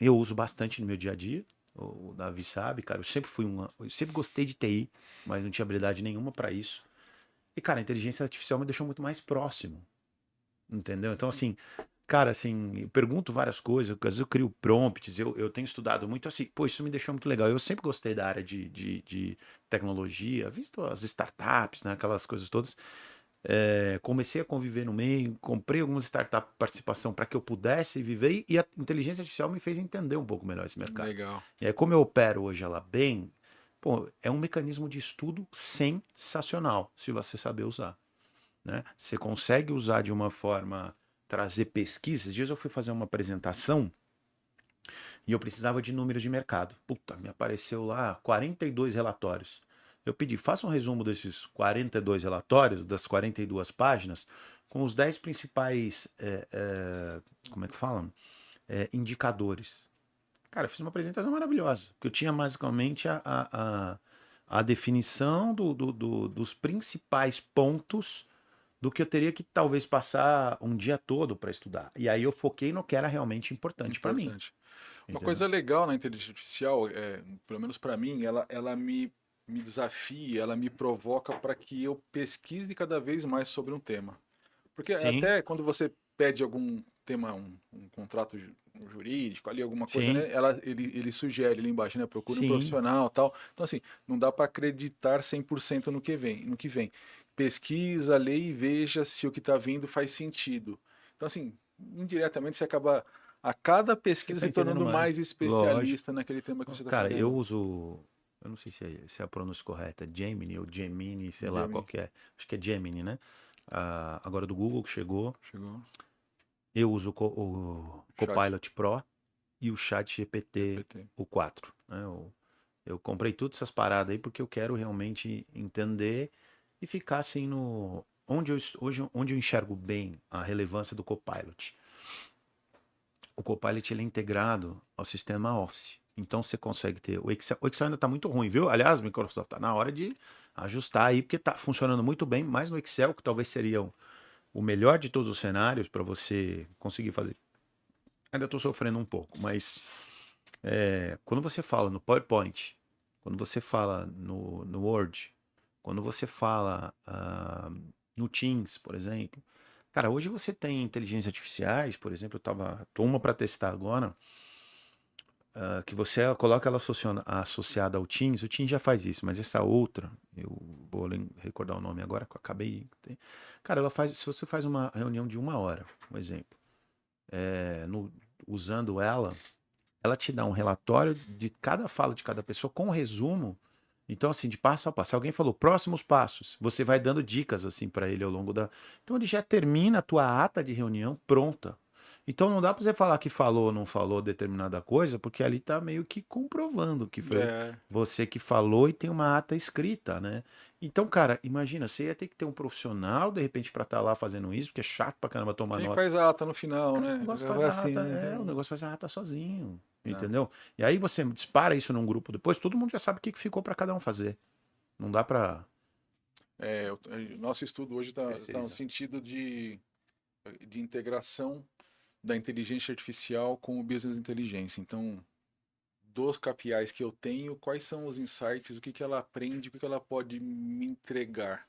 eu uso bastante no meu dia a dia. O Davi sabe, cara. Eu sempre gostei de TI, mas não tinha habilidade nenhuma para isso. E, cara, a inteligência artificial me deixou muito mais próximo, entendeu? Então, assim, cara, assim, eu pergunto várias coisas, às vezes eu crio prompts, eu tenho estudado muito assim, pô, isso me deixou muito legal. Eu sempre gostei da área de tecnologia, visto as startups, né, aquelas coisas todas. Comecei a conviver no meio, comprei algumas startups participação para que eu pudesse viver e a inteligência artificial me fez entender um pouco melhor esse mercado. Legal. E aí, como eu opero hoje ela bem, pô, é um mecanismo de estudo sensacional, se você saber usar, né? Você consegue usar de uma forma, trazer pesquisas. Esses dias eu fui fazer uma apresentação e eu precisava de números de mercado. Puta, me apareceu lá 42 relatórios. Eu pedi, faça um resumo desses 42 relatórios, das 42 páginas, com os 10 principais, como é que falam? Indicadores. Cara, eu fiz uma apresentação maravilhosa, porque eu tinha basicamente a definição dos principais pontos do que eu teria que talvez passar um dia todo para estudar. E aí eu foquei no que era realmente importante para mim, Importante. Uma entendeu? coisa legal na inteligência artificial, pelo menos para mim, ela me desafia, ela me provoca para que eu pesquise cada vez mais sobre um tema. Porque Sim, até quando você pede algum tema, um contrato jurídico, ali alguma coisa, sim, né? Ele sugere ali embaixo, né? Procure um sim. profissional, tal. Então assim, não dá para acreditar 100% no que vem, no que vem. Pesquisa, leia e veja se o que está vindo faz sentido. Então assim, indiretamente você acaba a cada Você pesquisa tá se entendendo tornando mais mais. Lógico. especialista naquele tema que você está Cara, eu fazendo. uso. Eu não sei se é a pronúncia correta, Gemini ou Gemini, sei lá qual Gemini, que é. Acho que é Gemini, né? Agora do Google que chegou. chegou. Eu uso o Chat Copilot Pro e o Chat GPT, GPT. o 4. Né? Eu comprei todas essas paradas aí porque eu quero realmente entender e ficar assim no. Onde eu enxergo bem a relevância do Copilot. O Copilot ele é integrado ao sistema Office. Então você consegue ter. O Excel ainda está muito ruim, viu? Aliás, Microsoft está na hora de ajustar aí, porque está funcionando muito bem, mas no Excel, que talvez seria o melhor de todos os cenários para você conseguir fazer. Ainda estou sofrendo um pouco, mas quando você fala no PowerPoint, quando você fala no Word, quando você fala no Teams, por exemplo. Cara, hoje você tem inteligências artificiais, por exemplo, tô uma para testar agora, que você coloca ela associada ao Teams, o Teams já faz isso, mas essa outra, eu vou recordar o nome agora, que eu acabei. Cara, ela faz, se você faz uma reunião de 1 hora, um exemplo, usando ela te dá um relatório de cada fala de cada pessoa com resumo. Então, assim, de passo a passo. Se alguém falou próximos passos, você vai dando dicas assim para ele ao longo da. Então, ele já termina a tua ata de reunião pronta. Então, não dá para você falar que falou ou não falou determinada coisa, porque ali tá meio que comprovando que foi É. você que falou e tem uma ata escrita, né? Então, cara, imagina, você ia ter que ter um profissional, de repente, para estar lá fazendo isso, porque é chato pra caramba tomar Quem nota. faz a ata no final, Cara, o né? negócio Já faz vai a assim, ata, né? o negócio faz a ata sozinho, Não. entendeu? E aí você dispara isso num grupo depois, todo mundo já sabe o que ficou para cada um fazer. Não dá para O nosso estudo hoje está no terceirizar. sentido de integração da inteligência artificial com o business intelligence. Então, dos KPIs que eu tenho, quais são os insights, o que, que ela aprende, o que, que ela pode me entregar.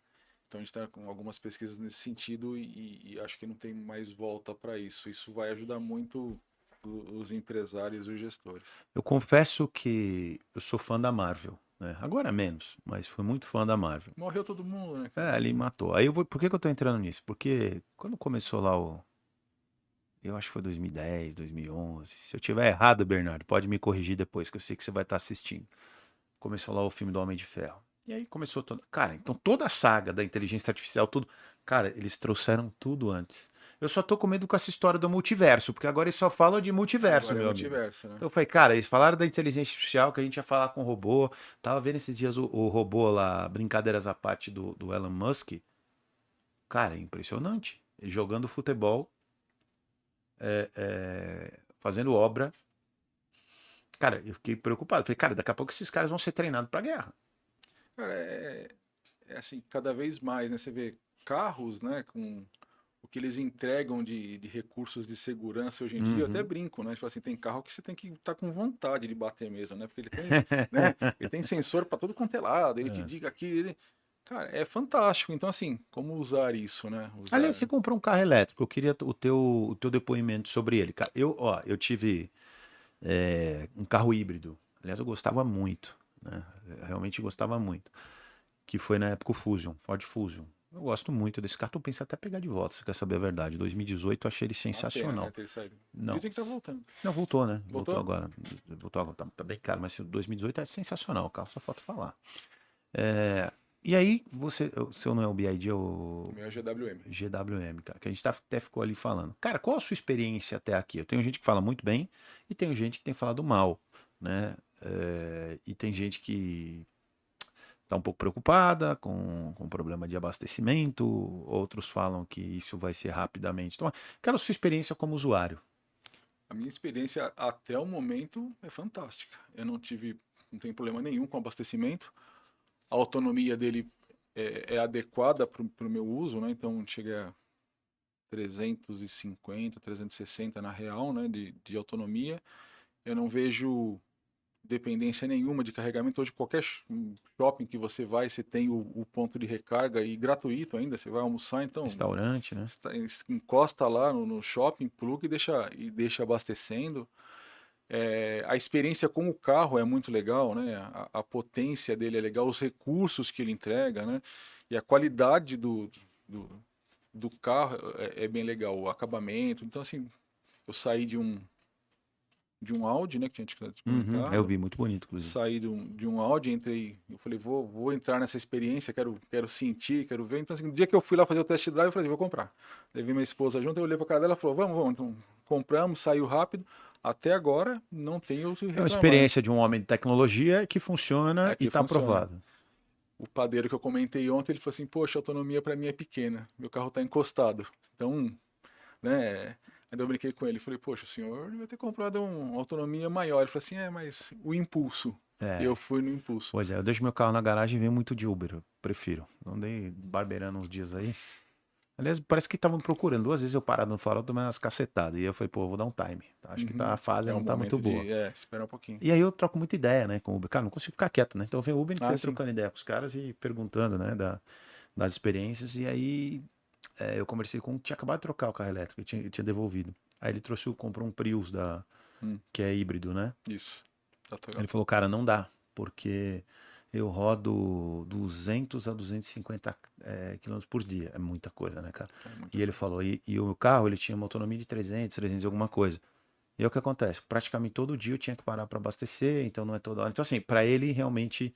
Então, a gente está com algumas pesquisas nesse sentido e acho que não tem mais volta para isso. Isso vai ajudar muito os empresários e os gestores. Eu confesso que eu sou fã da Marvel, né? Agora menos, mas fui muito fã da Marvel. Morreu todo mundo, né, cara? Ele matou. Por que que eu tô entrando nisso? Porque quando começou lá eu acho que foi 2010, 2011. Se eu tiver errado, Bernardo, pode me corrigir depois, que eu sei que você vai estar assistindo. Começou lá o filme do Homem de Ferro. E aí começou toda. Cara, então toda a saga da inteligência artificial, tudo. Cara, eles trouxeram tudo antes. Eu só tô com medo com essa história do multiverso, porque agora eles só falam de multiverso, Agora é meu amigo. multiverso, né? Então eu falei, cara, eles falaram da inteligência artificial, que a gente ia falar com o robô. Tava vendo esses dias o robô lá, brincadeiras à parte do Elon Musk. Cara, é impressionante. Ele jogando futebol, fazendo obra. Cara, eu fiquei preocupado. Falei, cara, daqui a pouco esses caras vão ser treinados pra guerra. Cara, é assim, cada vez mais, né? Você vê carros, né, com o que eles entregam de recursos de segurança hoje em dia, eu até Uhum. brinco, né? Tipo assim, tem carro que você tem que estar com vontade de bater mesmo, né? Porque ele tem, né? Ele tem sensor para todo quanto é lado, ele te É. diga aqui, cara, é fantástico. Então, assim, como usar isso, né? Aliás, Usar. você comprou um carro elétrico. Eu queria o teu depoimento sobre ele. Cara, eu tive um carro híbrido. Aliás, eu gostava muito, né? Eu realmente gostava muito. Que foi na época o Fusion, Ford Fusion. Eu gosto muito desse carro. Tô pensando até pegar de volta, se você quer saber a verdade. 2018 eu achei ele Uma pena, né? sensacional. Ter saído. Não. Dizem que tá voltando. Não, voltou, né? Voltou Voltou? agora. Voltou agora. Tá bem caro, mas 2018 é sensacional. O carro só falta falar. É, e aí, o seu não é o BID, é O o meu é GWM. GWM, cara, que a gente até ficou ali falando. Cara, qual a sua experiência até aqui? Eu tenho gente que fala muito bem e tenho gente que tem falado mal, né? E tem gente que está um pouco preocupada com o problema de abastecimento, outros falam que isso vai ser rapidamente. Então, aquela sua experiência como usuário. A minha experiência até o momento é fantástica. Eu não tenho problema nenhum com abastecimento. A autonomia dele é adequada para o meu uso, né? Então chega a 350, 360 na real, né? De autonomia. Eu não vejo dependência nenhuma de carregamento. Hoje, qualquer shopping que você vai, você tem o ponto de recarga e gratuito ainda. Você vai almoçar, então Restaurante, né? encosta lá no shopping, pluga e deixa abastecendo. A experiência com o carro é muito legal, né? A potência dele é legal, os recursos que ele entrega, né? E a qualidade do, do carro é bem legal, o acabamento. Então, assim, eu saí de um Audi, né? Que a gente tinha Eu comentado. vi, muito bonito, inclusive. Saí de um Audi, entrei. Eu falei, vou entrar nessa experiência, quero sentir, quero ver. Então, assim, no dia que eu fui lá fazer o test drive, eu falei, vou comprar. Levei minha esposa junto, eu olhei pra cara dela e falou, vamos. Então, compramos, saiu rápido. Até agora, não tenho o que É uma reclamar. experiência de um homem de tecnologia que funciona e Aqui está funciona. aprovado. O padeiro que eu comentei ontem, ele falou assim, poxa, a autonomia para mim é pequena. Meu carro está encostado. Então, né, Ainda eu brinquei com ele, falei, poxa, o senhor devia ter comprado uma autonomia maior. Ele falou assim, mas o impulso. E É, eu fui no impulso. pois é, eu deixo meu carro na garagem e venho muito de Uber, eu prefiro. Andei barbeirando uns dias aí. Aliás, parece que estavam procurando. 2 vezes eu parado no farol, tomei umas cacetadas. E eu falei, pô, vou dar um time. Acho que tá, a Uhum. fase É o não tá muito momento boa. de, esperar um pouquinho. E aí eu troco muita ideia, né, com o Uber. Cara, não consigo ficar quieto, né? Então eu venho o Uber Ah, inteiro sim. trocando ideia com os caras e perguntando, né, das experiências. E aí eu conversei com um que tinha acabado de trocar o carro elétrico, ele tinha devolvido. Aí ele comprou um Prius Hum, que é híbrido, né? isso. Da Ele Toyota. falou, cara, não dá, porque eu rodo 200 a 250 quilômetros por dia. É muita coisa, né, cara? É muita E ele coisa. falou, e o meu carro, ele tinha uma autonomia de 300 e alguma coisa. E aí o que acontece? Praticamente todo dia eu tinha que parar para abastecer, então não é toda hora. Então, assim, para ele realmente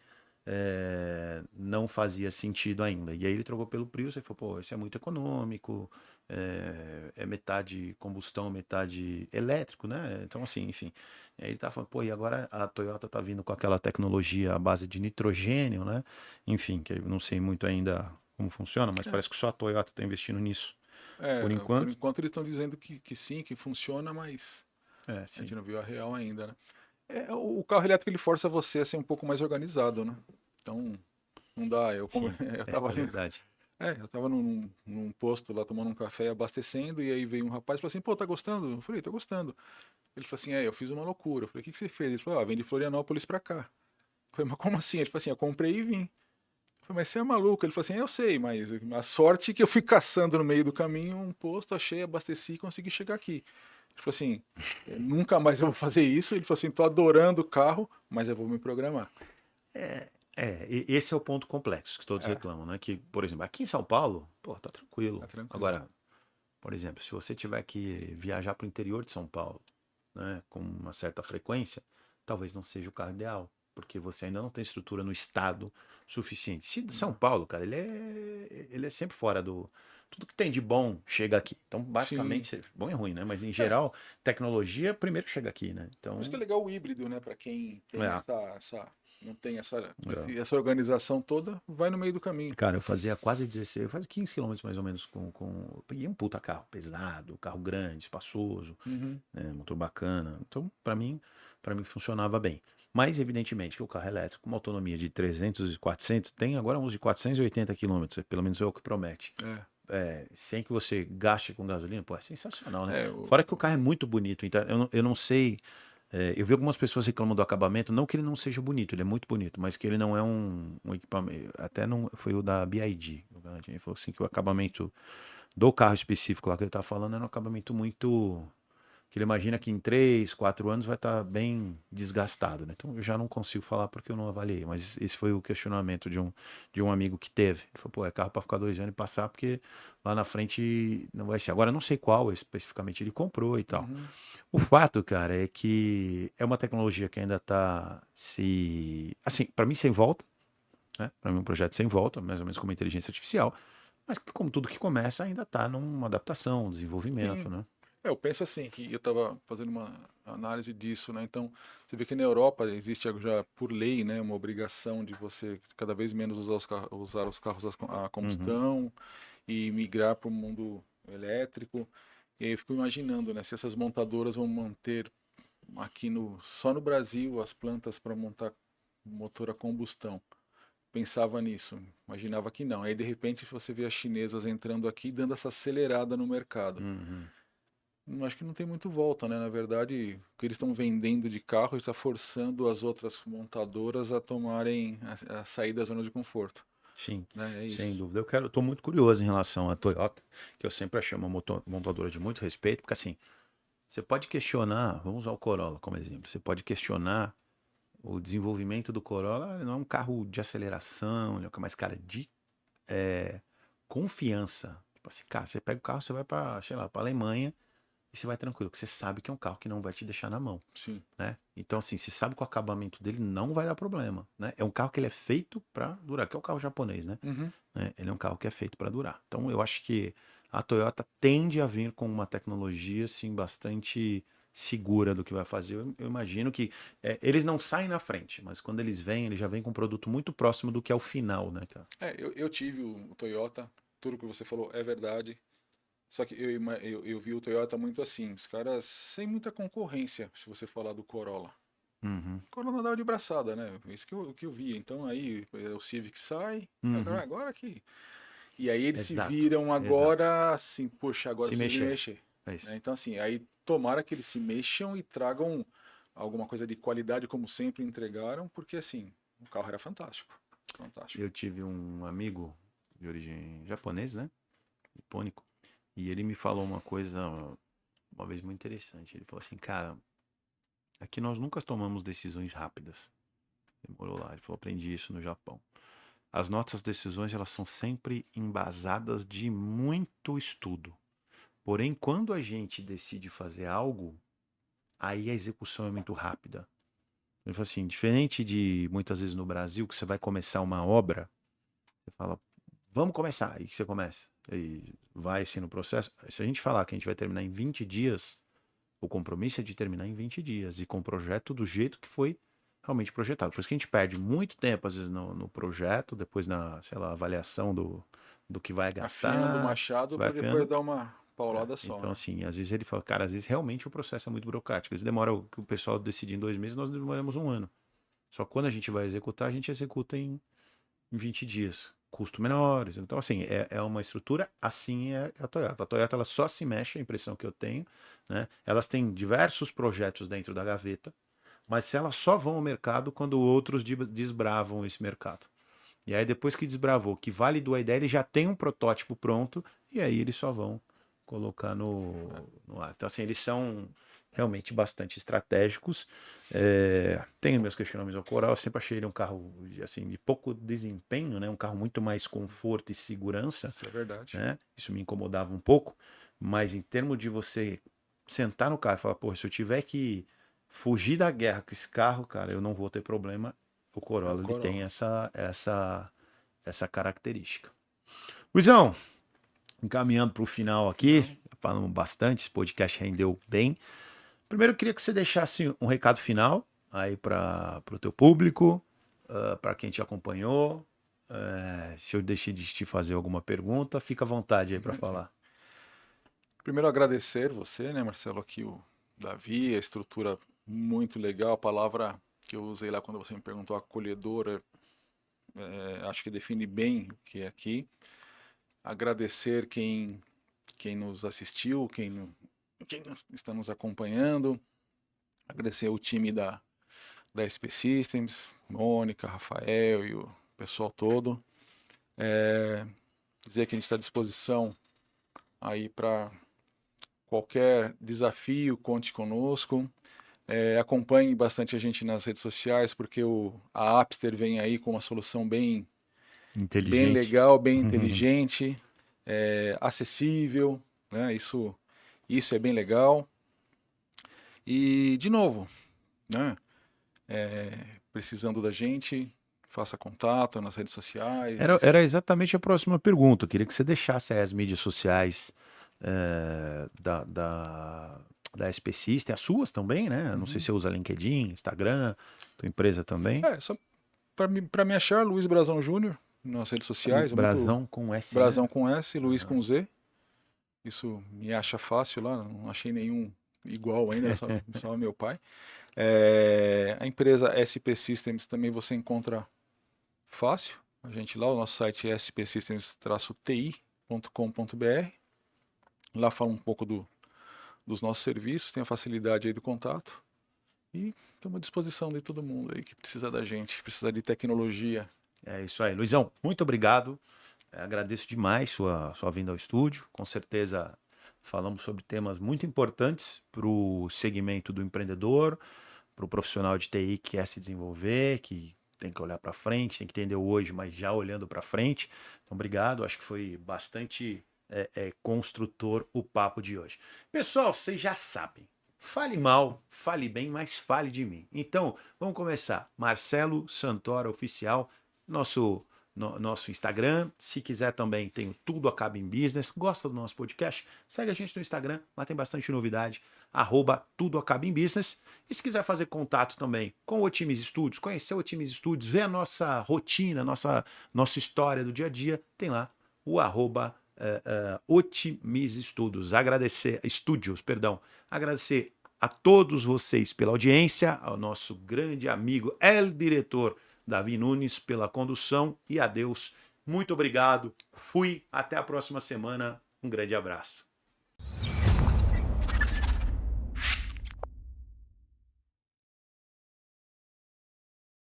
não fazia sentido ainda. E aí ele trocou pelo Prius e falou, pô, isso é muito econômico, é metade combustão, metade elétrico, né? Então, assim, enfim. E aí ele tá falando, pô, e agora a Toyota tá vindo com aquela tecnologia à base de nitrogênio, né? Enfim, que eu não sei muito ainda como funciona, mas É, parece que só a Toyota tá investindo nisso por por enquanto. enquanto eles estão dizendo que sim, que funciona, mas É, a gente sim. não viu a real ainda, né? O carro elétrico ele força você a ser um pouco mais organizado, né? Então, não dá. Sim, Eu essa tava que é a ali, verdade. eu tava num posto lá tomando um café, abastecendo, e aí veio um rapaz e falou assim, pô, tá gostando? Eu falei, tô gostando. Ele falou assim, eu fiz uma loucura. Eu falei, o que que você fez? Ele falou, vem de Florianópolis pra cá. Eu falei, mas como assim? Ele falou assim, eu comprei e vim. Eu falei, mas você é maluco? Ele falou assim, eu sei, mas a sorte é que eu fui caçando no meio do caminho um posto, achei, abasteci e consegui chegar aqui. Ele falou assim, nunca mais eu vou fazer isso. Ele falou assim, tô adorando o carro, mas eu vou me programar. Esse é o ponto complexo que todos É, reclamam, né? Que, por exemplo, aqui em São Paulo, pô, tá tá tranquilo. tranquilo. Agora, por exemplo, se você tiver que viajar para o interior de São Paulo, né, com uma certa frequência, talvez não seja o carro ideal, porque você ainda não tem estrutura no estado suficiente. Se São Não. Paulo, cara, ele é sempre fora do. Tudo que tem de bom chega aqui. Então, Sim. basicamente, bom e ruim, né? Mas em É, geral, tecnologia primeiro chega aqui, né? por isso que é Então, legal o híbrido, né? Para quem tem é, não tem é. essa organização toda, vai no meio do caminho. Cara, eu fazia quase 16, eu fazia 15 quilômetros mais ou menos e um puta carro pesado, carro grande, espaçoso, Uhum. né, motor bacana. Então, para mim funcionava bem. Mas evidentemente que o carro elétrico com uma autonomia de 300 e 400 tem agora uns de 480 quilômetros, pelo menos é o que promete. É, Sem que você gaste com gasolina, pô, é sensacional, né? é, Fora que o carro é muito bonito, então eu não sei. Eu vi algumas pessoas reclamando do acabamento, não que ele não seja bonito, ele é muito bonito, mas que ele não é um equipamento. Até não foi o da BYD. Ele falou assim que o acabamento do carro específico lá que ele tá falando era um acabamento muito. Que ele imagina que em 3, 4 anos vai estar bem desgastado, né? Então eu já não consigo falar porque eu não avaliei, mas esse foi o questionamento de um amigo que teve. Ele falou, pô, é carro para ficar 2 anos e passar, porque lá na frente não vai ser. Agora eu não sei qual especificamente ele comprou e tal. uhum. O fato, cara, é que é uma tecnologia que ainda está se. Assim, para mim, sem volta, né? Para mim, é um projeto sem volta, mais ou menos como a inteligência artificial, mas que, como tudo que começa, ainda está numa adaptação, um desenvolvimento, Sim. né? Eu penso assim, que eu estava fazendo uma análise disso, né? Então, você vê que na Europa existe já por lei, né, uma obrigação de você cada vez menos usar os carros a Uhum. combustão e migrar para o mundo elétrico. E aí eu fico imaginando, né, se essas montadoras vão manter aqui só no Brasil as plantas para montar motor a combustão. Pensava nisso, imaginava que não. Aí de repente você vê as chinesas entrando aqui e dando essa acelerada no mercado. Uhum. Acho que não tem muito volta, né? Na verdade, o que eles estão vendendo de carro está forçando as outras montadoras a tomarem a sair da zona de conforto, Sim, né? É sem isso. dúvida. Eu tô muito curioso em relação à Toyota, que eu sempre achei uma montadora de muito respeito, porque assim, você pode questionar, vamos usar o Corolla como exemplo, você pode questionar o desenvolvimento do Corolla, ele não é um carro de aceleração, ele é um carro mais, cara, de confiança. Tipo assim, cara, você pega o carro, você vai para, sei lá, para Alemanha e você vai tranquilo, porque você sabe que é um carro que não vai te deixar na mão, Sim. né? Então, assim, você sabe que o acabamento dele não vai dar problema, né? É um carro que ele é feito para durar, que é o carro japonês, né? Uhum. Ele é um carro que é feito para durar. Então, eu acho que a Toyota tende a vir com uma tecnologia, assim, bastante segura do que vai fazer. Eu imagino que eles não saem na frente, mas quando eles já vêm com um produto muito próximo do que é o final, né, cara? Eu tive o Toyota, tudo que você falou é verdade. Só que eu vi o Toyota muito assim, os caras sem muita concorrência, se você falar do Corolla. Uhum. O Corolla dava de braçada, né? Isso que eu vi. Então aí o Civic sai, Uhum. agora que. E aí eles se Exato, viram exato. agora assim, poxa, agora Se preciso me mexer. mexer. É Né? isso. Então assim, aí tomara que eles se mexam e tragam alguma coisa de qualidade como sempre entregaram, porque assim, o carro era fantástico. Fantástico. Eu tive um amigo de origem japonesa, né? Nipônico. E ele me falou uma coisa uma vez muito interessante. Ele falou assim, cara, aqui nós nunca tomamos decisões rápidas. Ele morou lá, ele falou, aprendi isso no Japão. As nossas decisões, elas são sempre embasadas de muito estudo. Porém, quando a gente decide fazer algo, aí a execução é muito rápida. Ele falou assim, diferente de muitas vezes no Brasil, que você vai começar uma obra, você fala, vamos começar, aí que você começa. E vai assim no processo. Se a gente falar que a gente vai terminar em 20 dias, o compromisso é de terminar em 20 dias e com o projeto do jeito que foi realmente projetado. Por isso que a gente perde muito tempo, às vezes, no projeto, depois na, sei lá, avaliação do que vai Afiando o gastar, você machado vai para depois afiando. dar uma paulada só, Então, né? assim, às vezes ele fala, cara, às vezes realmente o processo é muito burocrático. Às vezes demora o que o pessoal decidir em 2 meses, nós demoramos um ano. Só que quando a gente vai executar, a gente executa em 20 dias. Custo menores. Então, assim, é uma estrutura, assim é a Toyota. A Toyota ela só se mexe, a impressão que eu tenho, né? Elas têm diversos projetos dentro da gaveta, mas elas só vão ao mercado quando outros desbravam esse mercado. E aí, depois que desbravou, que validou a ideia, ele já tem um protótipo pronto, e aí eles só vão colocar no ar. Então, assim, eles são realmente bastante estratégicos. Tenho meus questionamentos ao Coral, eu sempre achei ele um carro assim, de pouco desempenho, né? Um carro muito mais conforto e segurança, Isso é verdade. né? Isso me incomodava um pouco, mas em termos de você sentar no carro e falar, pô, se eu tiver que fugir da guerra com esse carro, cara, eu não vou ter problema. O É o Corolla ele tem Corolla. essa característica. Luizão, encaminhando para o final aqui, Não. falamos bastante, esse podcast rendeu bem. Primeiro, eu queria que você deixasse um recado final aí para o teu público, para quem te acompanhou. Se eu deixei de te fazer alguma pergunta, fica à vontade aí para falar. Primeiro agradecer você, né, Marcelo, aqui o Davi, a estrutura muito legal, a palavra que eu usei lá quando você me perguntou, acolhedora, acho que define bem o que é aqui. Agradecer quem nos assistiu, quem está nos acompanhando. Agradecer ao time da SP Systems, Mônica, Rafael e o pessoal todo. Dizer que a gente está à disposição aí para qualquer desafio, conte conosco. Acompanhe bastante a gente nas redes sociais, porque a Apster vem aí com uma solução bem Inteligente. legal, bem inteligente, acessível, né? Isso é bem legal. E, de novo, né? Precisando da gente, faça contato nas redes sociais. Era exatamente a próxima pergunta. Eu queria que você deixasse aí as mídias sociais da SP System, as suas também, né? Não sei se Uhum. você usa LinkedIn, Instagram, tua empresa também. Só para me achar, Luiz Brazão Júnior, nas redes sociais, é muito Brasão com S, Brazão né? com S, Luiz Aham. com Z. Isso me acha fácil lá, não achei nenhum igual ainda, era só meu pai. A empresa SP Systems também você encontra fácil. A gente lá, o nosso site é spsystems-ti.com.br. Lá fala um pouco dos nossos serviços, tem a facilidade aí do contato. E estamos à disposição de todo mundo aí que precisa da gente, precisa de tecnologia. É isso aí. Luizão, muito obrigado. Agradeço demais sua vinda ao estúdio. Com certeza falamos sobre temas muito importantes para o segmento do empreendedor, para o profissional de TI que quer se desenvolver, que tem que olhar para frente, tem que entender o hoje, mas já olhando para frente. Então, obrigado. Acho que foi bastante construtor o papo de hoje. Pessoal, vocês já sabem. Fale mal, fale bem, mas fale de mim. Então, vamos começar. Marcelo Santoro Oficial, nosso Instagram. Se quiser também, tem Tudo Acaba em Business. Gosta do nosso podcast? Segue a gente no Instagram, lá tem bastante novidade. @Tudo Acaba em Business. E se quiser fazer contato também com o Otimis Studios, conhecer o Otimis Studios, ver a nossa rotina, nossa história do dia a dia, tem lá o Otimize Studios, perdão. Agradecer a todos vocês pela audiência, ao nosso grande amigo El Diretor Davi Nunes pela condução e a Deus. Muito obrigado. Fui. Até a próxima semana. Um grande abraço.